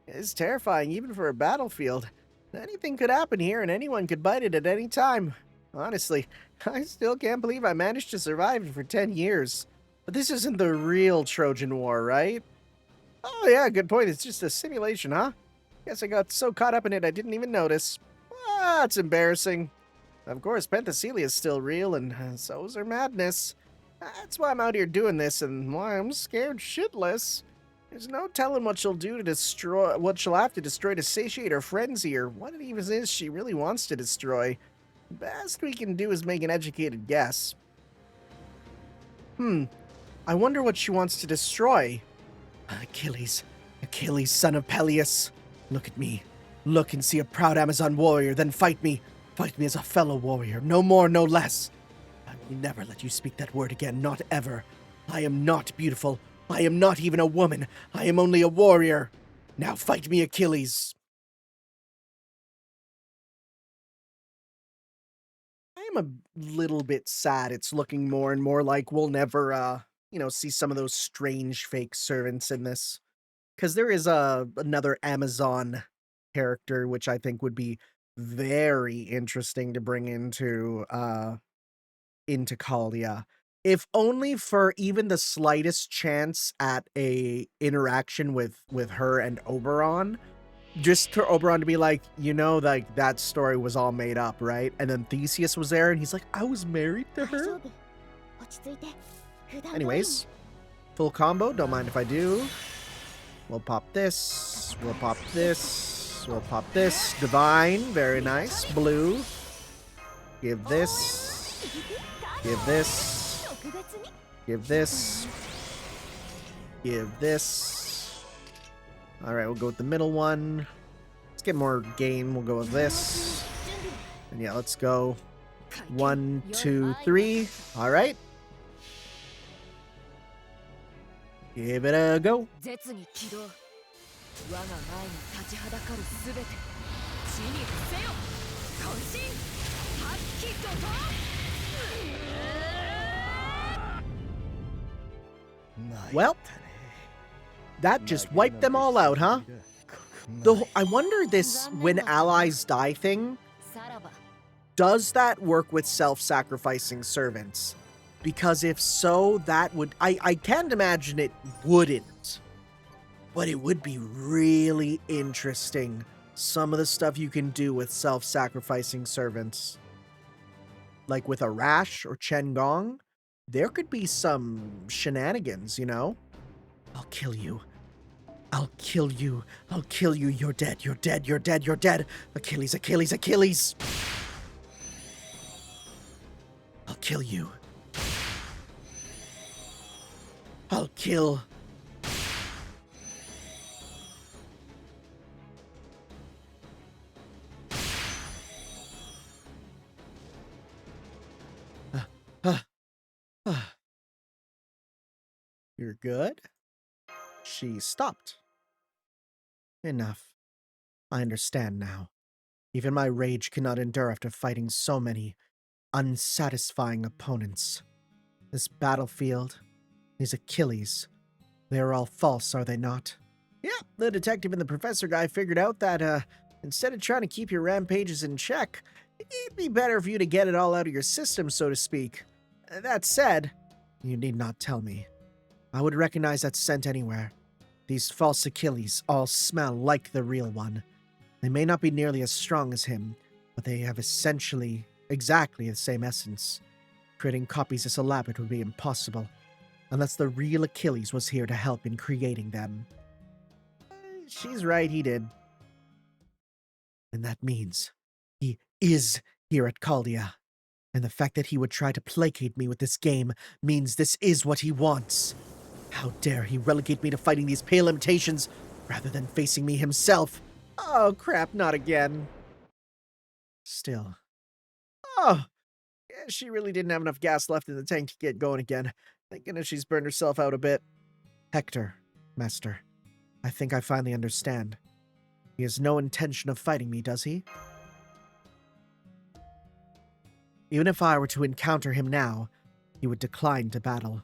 It's terrifying even for a battlefield. Anything could happen here and anyone could bite it at any time. Honestly, I still can't believe I managed to survive it for 10 years. But this isn't the real Trojan War, right? Oh yeah, good point. It's just a simulation, huh? Guess I got so caught up in it I didn't even notice. Ah, it's embarrassing. Of course, Penthesilea is still real, and so is her madness. That's why I'm out here doing this, and why I'm scared shitless. There's no telling what she'll do to destroy, what she'll have to destroy to satiate her frenzy, or what it even is she really wants to destroy. Best we can do is make an educated guess. I wonder what she wants to destroy. Achilles. Achilles, son of Peleus. Look at me. Look and see a proud Amazon warrior, then fight me. Fight me as a fellow warrior, no more, no less. I will never let you speak that word again, not ever. I am not beautiful. I am not even a woman. I am only a warrior. Now fight me, Achilles. I am a little bit sad. It's looking more and more like we'll never, see some of those strange fake servants in this. Because there is another Amazon character, which I think would be very interesting to bring into Kalia. If only for even the slightest chance at a interaction with her and Oberon. Just for Oberon to be like, like that story was all made up, right? And then Theseus was there and he's like, I was married to her? Anyways, full combo, don't mind if I do. We'll pop this, we'll pop this, we'll pop this. Divine, very nice. Blue. Give this. Give this. Give this. Give this. Alright, we'll go with the middle one. Let's get more gain. We'll go with this. And yeah, let's go. 1, 2, 3. Alright. Give it a go. Well, that just wiped them all out, huh? I wonder this when allies die thing, does that work with self-sacrificing servants? Because if so, that would... I can't imagine it wouldn't. But it would be really interesting, some of the stuff you can do with self-sacrificing servants. Like with a Rash or Chen Gong, there could be some shenanigans, I'll kill you. I'll kill you. I'll kill you. You're dead. You're dead. You're dead. You're dead. Achilles, Achilles, Achilles. I'll kill you. I'll kill. You're good? She stopped. Enough. I understand now. Even my rage cannot endure after fighting so many unsatisfying opponents. This battlefield, these Achilles, they are all false, are they not? Yeah, the detective and the professor guy figured out that, instead of trying to keep your rampages in check, it'd be better for you to get it all out of your system, so to speak. That said, you need not tell me. I would recognize that scent anywhere. These false Achilles all smell like the real one. They may not be nearly as strong as him, but they have essentially exactly the same essence. Creating copies this elaborate would be impossible, unless the real Achilles was here to help in creating them. She's right, he did. And that means he is here at Caldia. And the fact that he would try to placate me with this game means this is what he wants. How dare he relegate me to fighting these pale imitations rather than facing me himself? Oh crap, not again. Still. Oh, yeah, she really didn't have enough gas left in the tank to get going again. Thank goodness she's burned herself out a bit. Hector, Master, I think I finally understand. He has no intention of fighting me, does he? Even if I were to encounter him now, he would decline to battle.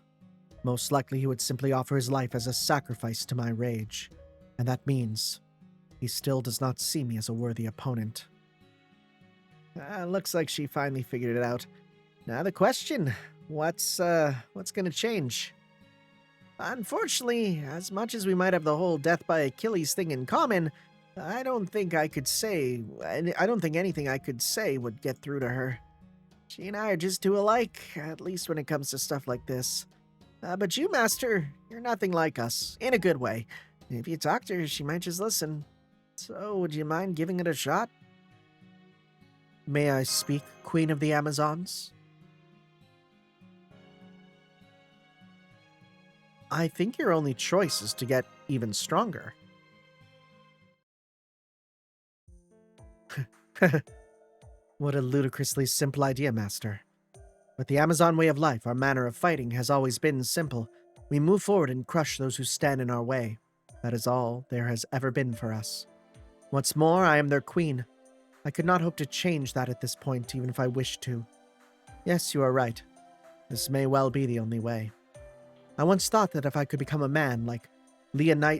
Most likely he would simply offer his life as a sacrifice to my rage. And that means he still does not see me as a worthy opponent. Looks like she finally figured it out. Now the question, what's gonna change? Unfortunately, as much as we might have the whole death by Achilles thing in common, I don't think anything I could say would get through to her. She and I are just too alike, at least when it comes to stuff like this. But you, Master, you're nothing like us, in a good way. If you talk to her, she might just listen. So, would you mind giving it a shot? May I speak, Queen of the Amazons? I think your only choice is to get even stronger. What a ludicrously simple idea, Master. With the Amazon way of life, our manner of fighting has always been simple. We move forward and crush those who stand in our way. That is all there has ever been for us. What's more, I am their queen. I could not hope to change that at this point, even if I wished to. Yes, you are right. This may well be the only way. I once thought that if I could become a man like Leontius's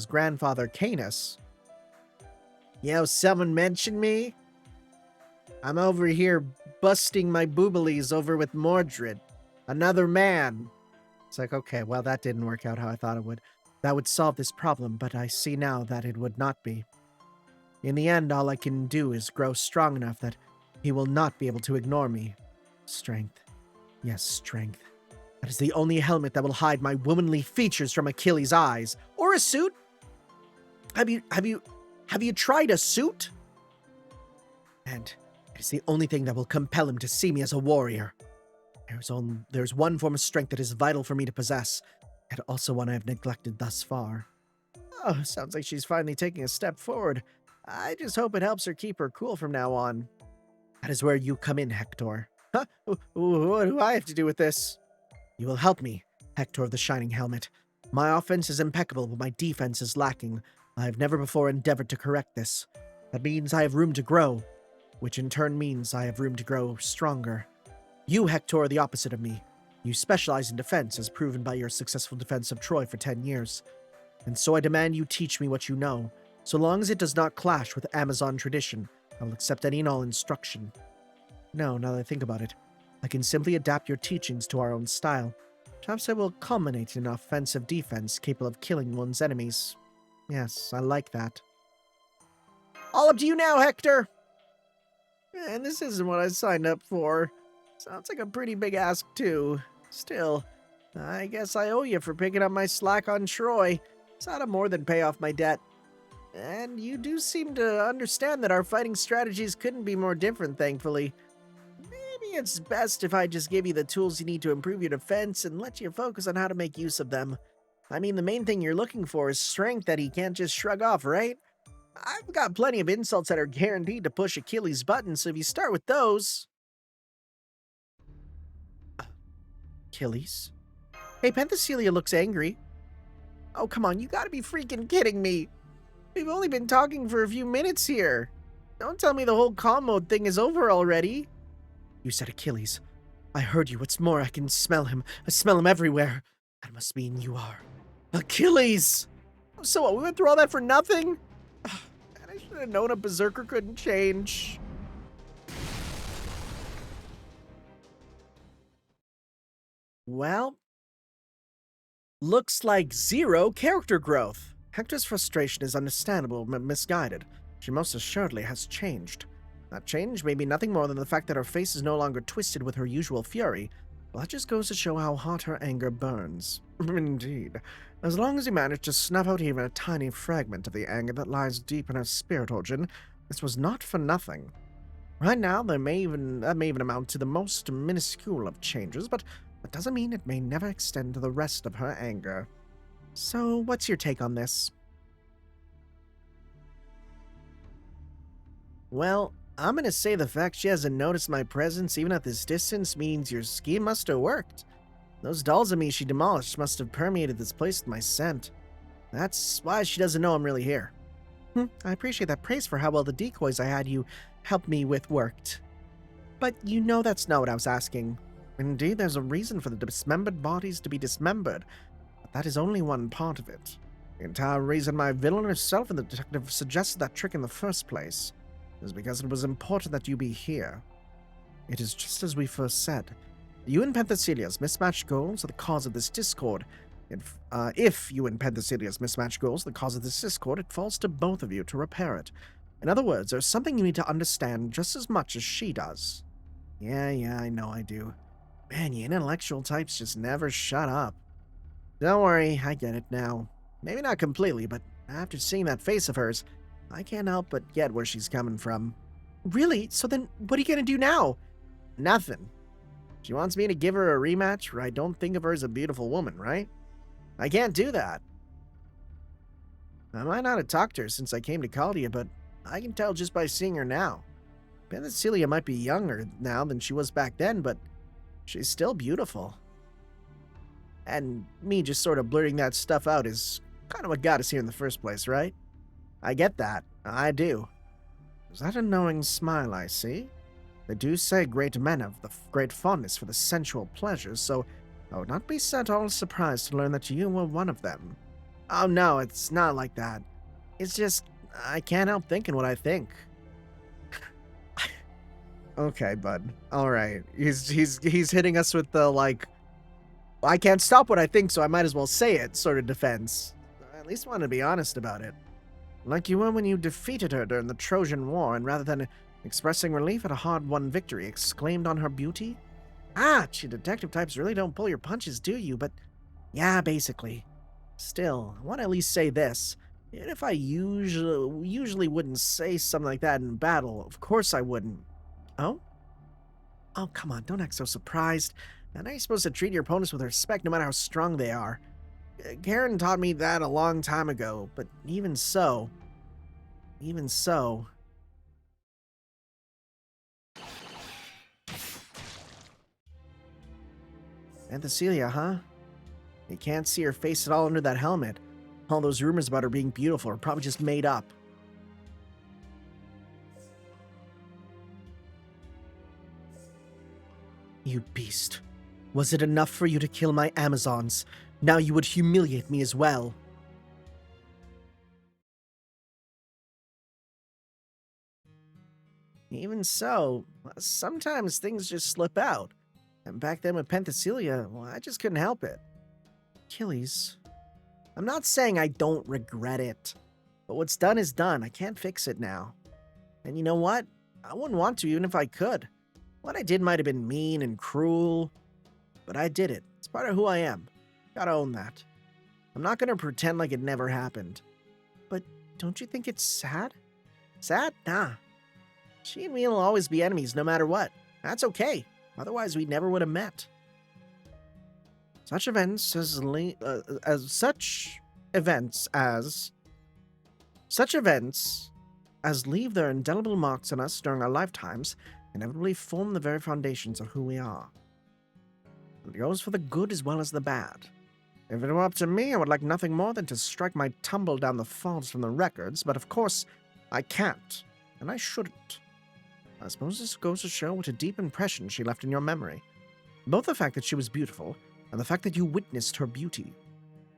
grandfather Canis. Yo, someone mention me? I'm over here busting my booblies over with Mordred. Another man. It's like, okay, well, that didn't work out how I thought it would. That would solve this problem, but I see now that it would not be. In the end, all I can do is grow strong enough that he will not be able to ignore me. Strength. Yes, strength. That is the only helmet that will hide my womanly features from Achilles' eyes. Or a suit? Have you tried a suit? And it is the only thing that will compel him to see me as a warrior. There's one form of strength that is vital for me to possess, and also one I have neglected thus far. Oh, sounds like she's finally taking a step forward. I just hope it helps her keep her cool from now on. That is where you come in, Hector. Huh? What do I have to do with this? You will help me, Hector of the Shining Helmet. My offense is impeccable, but my defense is lacking. I have never before endeavored to correct this. That means I have room to grow, which in turn means I have room to grow stronger. You, Hector, are the opposite of me. You specialize in defense, as proven by your successful defense of Troy for 10 years. And so I demand you teach me what you know. So long as it does not clash with Amazon tradition, I will accept any and all instruction. No, now that I think about it, I can simply adapt your teachings to our own style. Perhaps I will culminate in an offensive defense capable of killing one's enemies. Yes, I like that. All up to you now, Hector! And this isn't what I signed up for. Sounds like a pretty big ask, too. Still, I guess I owe you for picking up my slack on Troy. It's ought to more than pay off my debt. And you do seem to understand that our fighting strategies couldn't be more different, thankfully. Maybe it's best if I just give you the tools you need to improve your defense and let you focus on how to make use of them. I mean, the main thing you're looking for is strength that he can't just shrug off, right? I've got plenty of insults that are guaranteed to push Achilles' buttons, so if you start with those... Achilles? Hey, Penthesilea looks angry. Oh, come on, you gotta be freaking kidding me. We've only been talking for a few minutes here. Don't tell me the whole calm mode thing is over already. You said Achilles. I heard you. What's more, I can smell him. I smell him everywhere. That must mean you are Achilles. So what, we went through all that for nothing? Man, I should have known a berserker couldn't change. Well, looks like zero character growth. Hector's frustration is understandable but misguided. She most assuredly has changed. That change may be nothing more than the fact that her face is no longer twisted with her usual fury. Well, that just goes to show how hot her anger burns. Indeed. As long as you manage to snuff out even a tiny fragment of the anger that lies deep in her spirit origin, this was not for nothing. Right now, that may even amount to the most minuscule of changes, but that doesn't mean it may never extend to the rest of her anger. So, what's your take on this? Well, I'm gonna say the fact she hasn't noticed my presence even at this distance means your scheme must have worked. Those dolls of me she demolished must have permeated this place with my scent. That's why she doesn't know I'm really here. I appreciate that praise for how well the decoys I had you help me with worked. But you know that's not what I was asking. Indeed, there's a reason for the dismembered bodies to be dismembered, but that is only one part of it. The entire reason my villain herself and the detective suggested that trick in the first place is because it was important that you be here. It is just as we first said. You and Penthesilia's mismatched goals are the cause of this discord. If you and Penthesilia's mismatched goals are the cause of this discord, it falls to both of you to repair it. In other words, there's something you need to understand just as much as she does. Yeah, I know I do. Man, you intellectual types just never shut up. Don't worry, I get it now. Maybe not completely, but after seeing that face of hers, I can't help but get where she's coming from. Really? So then, what are you gonna do now? Nothing. She wants me to give her a rematch where I don't think of her as a beautiful woman, right? I can't do that. I might not have talked to her since I came to Caldia, but I can tell just by seeing her now. Penthesilea might be younger now than she was back then, but she's still beautiful. And me just sort of blurting that stuff out is kind of what got us here in the first place, right? I get that. I do. Is that a knowing smile I see? They do say great men have the great fondness for the sensual pleasures, so I would not be at all surprised to learn that you were one of them. Oh no, it's not like that. It's just, I can't help thinking what I think. Okay, bud. Alright. He's hitting us with the, like, I can't stop what I think, so I might as well say it sort of defense. I at least want to be honest about it. Like you were when you defeated her during the Trojan War, and rather than expressing relief at a hard-won victory, exclaimed on her beauty? Ah, you detective types really don't pull your punches, do you? But, yeah, basically. Still, I want to at least say this. Even if I usually wouldn't say something like that in battle, of course I wouldn't. Oh? Oh, come on, don't act so surprised. I know you're supposed to treat your opponents with respect no matter how strong they are. Karen taught me that a long time ago, but even so... Penthesilea, huh? You can't see her face at all under that helmet. All those rumors about her being beautiful are probably just made up. You beast. Was it enough for you to kill my Amazons? Now you would humiliate me as well. Even so, sometimes things just slip out. And back then with Penthesilea, well, I just couldn't help it. Achilles. I'm not saying I don't regret it. But what's done is done. I can't fix it now. And you know what? I wouldn't want to even if I could. What I did might have been mean and cruel, but I did it. It's part of who I am. Gotta own that. I'm not gonna pretend like it never happened. But don't you think it's sad? Sad? Nah. She and me will always be enemies no matter what. That's okay. Otherwise we never would have met. Such events as leave their indelible marks on us during our lifetimes inevitably form the very foundations of who we are. It goes for the good as well as the bad. If it were up to me, I would like nothing more than to strike my tumble down the falls from the records, but of course, I can't, and I shouldn't. I suppose this goes to show what a deep impression she left in your memory. Both the fact that she was beautiful, and the fact that you witnessed her beauty.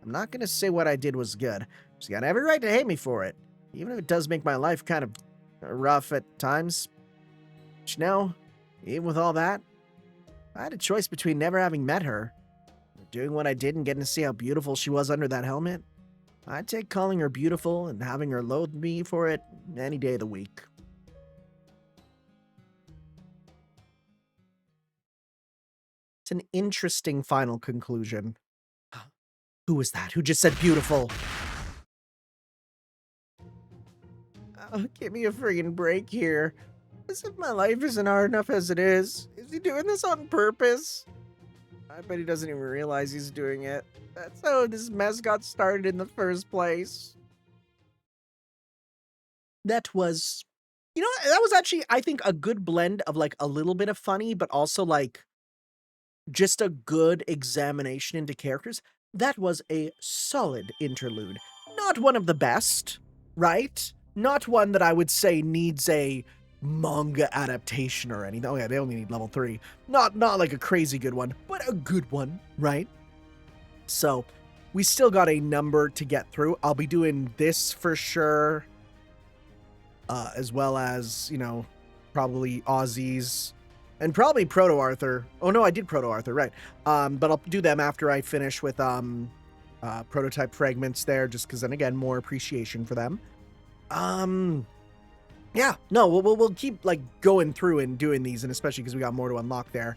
I'm not gonna say what I did was good. She's got every right to hate me for it, even if it does make my life kind of rough at times. But you know, even with all that, I had a choice between never having met her, or doing what I did and getting to see how beautiful she was under that helmet. I'd take calling her beautiful and having her loathe me for it any day of the week. It's an interesting final conclusion. Who was that? Who just said beautiful? Oh, give me a friggin' break here. As if my life isn't hard enough as it is. Is he doing this on purpose? I bet he doesn't even realize he's doing it. That's how this mess got started in the first place. That was... You know, that was actually, I think, a good blend of, like, a little bit of funny, but also, like, just a good examination into characters. That was a solid interlude. Not one of the best, right? Not one that I would say needs a manga adaptation or anything. Oh yeah, they only need level 3. Not like a crazy good one, but a good one, right? So, we still got a number to get through. I'll be doing this for sure. As well as, you know, probably Aussies. And probably Proto-Arthur. Oh no, I did Proto-Arthur, right. But I'll do them after I finish with prototype fragments there, just because then again, more appreciation for them. Yeah, no, we'll keep like going through and doing these, and especially because we got more to unlock there.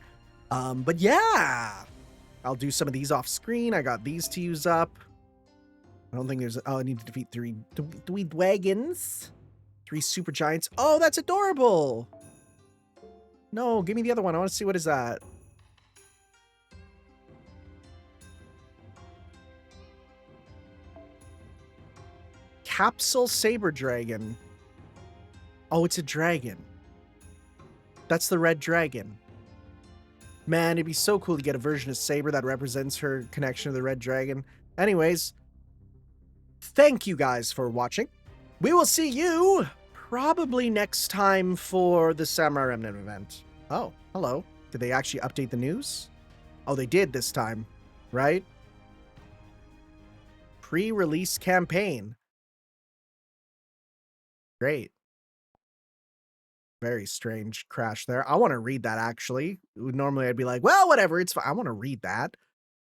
But yeah, I'll do some of these off screen. I got these to use up. I don't think there's, oh, I need to defeat three wagons. 3 super giants. Oh, that's adorable. No, give me the other one. I want to see, what is that? Capsule Saber Dragon. Oh, it's a dragon. That's the red dragon. Man, it'd be so cool to get a version of Saber that represents her connection to the red dragon. Anyways, thank you guys for watching. We will see you probably next time for the Samurai Remnant event. Oh, hello. Did they actually update the news? Oh, they did this time, right? Pre-release campaign. Great. Very strange crash there. I want to read that, actually. Normally I'd be like, well, whatever, it's fine. I want to read that.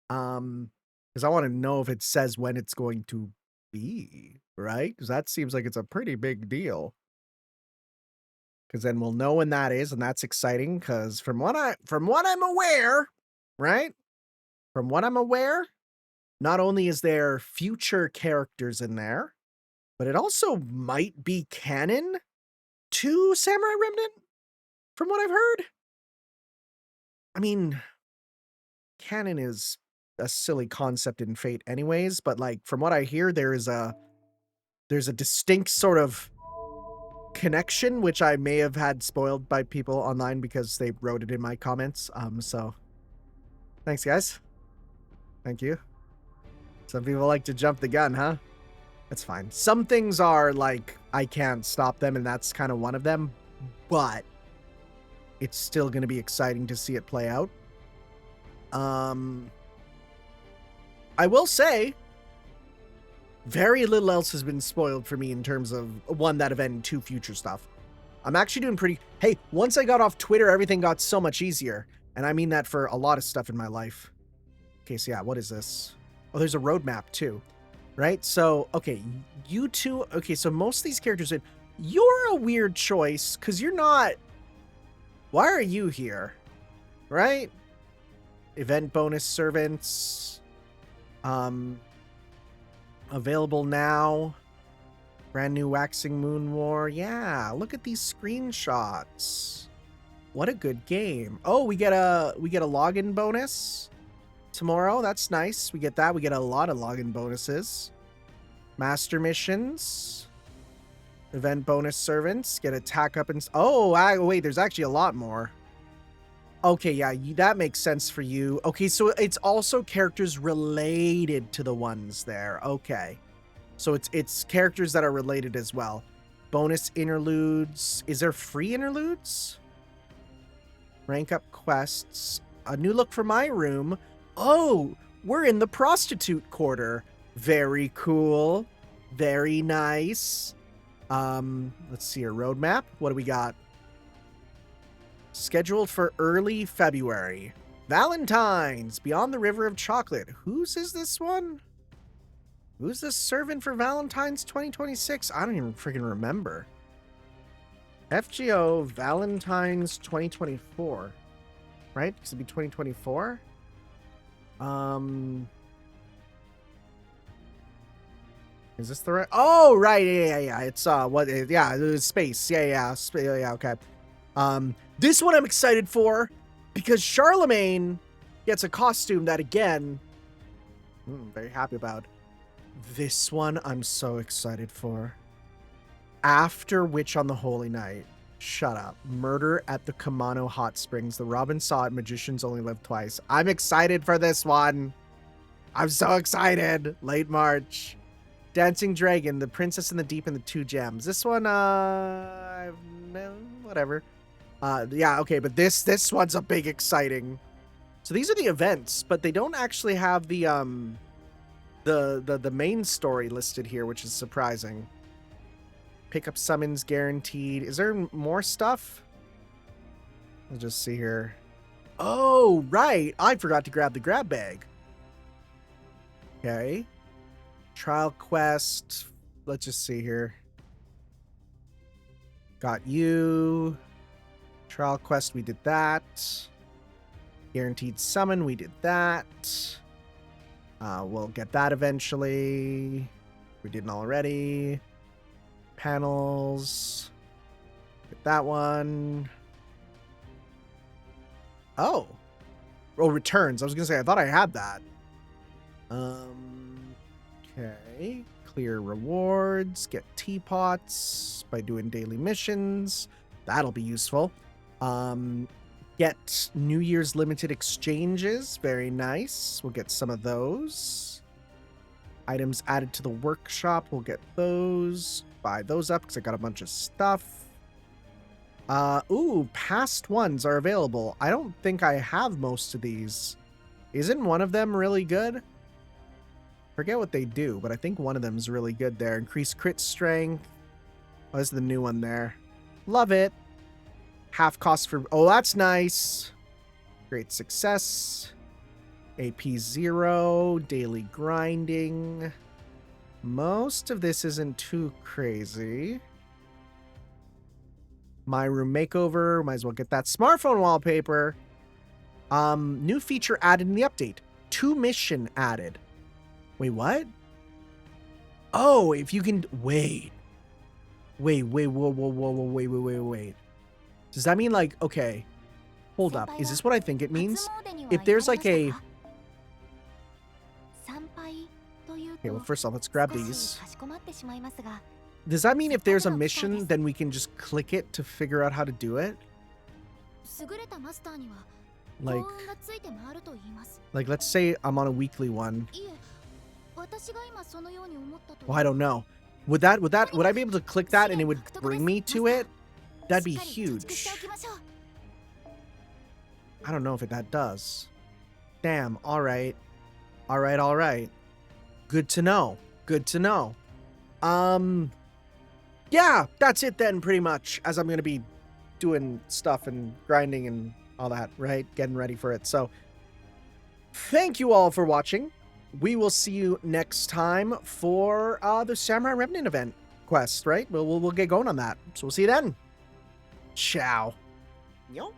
Because I want to know if it says when it's going to be, right? Because that seems like it's a pretty big deal. Because then we'll know when that is, and that's exciting, because from what I'm aware, right? From what I'm aware, not only is there future characters in there, but it also might be canon to Samurai Remnant, from what I've heard. I mean, canon is a silly concept in Fate anyways, but like from what I hear, there's a distinct sort of connection, which I may have had spoiled by people online because they wrote it in my comments. So thanks, guys. Thank you. Some people like to jump the gun, huh? That's fine. Some things are like, I can't stop them, and that's kind of one of them, but it's still going to be exciting to see it play out. I will say, very little else has been spoiled for me in terms of, 1, that event, and 2, future stuff. I'm actually doing pretty... Hey, once I got off Twitter, everything got so much easier. And I mean that for a lot of stuff in my life. Okay, so yeah, what is this? Oh, there's a roadmap too, right? So, okay, you two... Okay, so most of these characters... You're a weird choice, because you're not... Why are you here? Right? Event bonus servants... Available now. Brand new Waxing Moon War. Yeah, look at these screenshots. What a good game. Oh, we get a login bonus tomorrow. That's nice. We get that. We get a lot of login bonuses. Master missions. Event bonus servants. Get attack up and... Oh, wait, there's actually a lot more. Okay, yeah, that makes sense for you. Okay, so it's also characters related to the ones there. Okay. So it's characters that are related as well. Bonus interludes. Is there free interludes? Rank up quests. A new look for my room. Oh, we're in the prostitute quarter. Very cool. Very nice. Let's see our roadmap. What do we got? Scheduled for early February. Valentine's, Beyond the River of Chocolate. Whose is this one? Who's this servant for Valentine's 2026? I don't even freaking remember. FGO Valentine's 2024. Right? Because it'd be 2024. Is this the right? Oh, right. Yeah. It's what? Yeah, it was space. Yeah. Okay. This one I'm excited for because Charlemagne gets a costume that again, I'm very happy about. This one I'm so excited for. After Witch on the Holy Night. Shut up. Murder at the Kamano Hot Springs. The Robin saw it. Magicians only live twice. I'm excited for this one. I'm so excited. Late March. Dancing Dragon. The Princess in the Deep and the Two Gems. This one, whatever. Yeah, okay, but this one's a big exciting. So these are the events, but they don't actually have the main story listed here, which is surprising. Pickup summons guaranteed. Is there more stuff? I'll just see here. Oh, right. I forgot to grab the grab bag. Okay. Trial quest. Let's just see here. Got you. Trial quest, we did that. Guaranteed summon, we did that. We'll get that eventually. We didn't already. Panels. Get that one. Oh. Oh, returns. I was going to say, I thought I had that. Okay. Clear rewards. Get teapots by doing daily missions. That'll be useful. Get New Year's limited exchanges. Very nice. We'll get some of those. Items added to the workshop. We'll get those. Buy those up because I got a bunch of stuff. Ooh, past ones are available. I don't think I have most of these. Isn't one of them really good? Forget what they do, but I think one of them is really good there. Increased crit strength. Oh, this is the new one there. Love it. Half cost for... Oh, that's nice. Great success. AP 0. Daily grinding. Most of this isn't too crazy. My room makeover. Might as well get that smartphone wallpaper. New feature added in the update. 2 mission added. Wait, what? Oh, if you can... Wait. Wait. Does that mean like, okay, hold up. Is this what I think it means? If there's like a... Okay, well, first off, let's grab these. Does that mean if there's a mission, then we can just click it to figure out how to do it? Like let's say I'm on a weekly one. Well, I don't know. Would I be able to click that and it would bring me to it? That'd be huge. I don't know if that does. Damn, alright. Alright. Good to know. Yeah, that's it then, pretty much, as I'm gonna be doing stuff and grinding and all that, right? Getting ready for it. So, thank you all for watching. We will see you next time for the Samurai Remnant event quest, right? We'll get going on that. So we'll see you then. Ciao. Yo.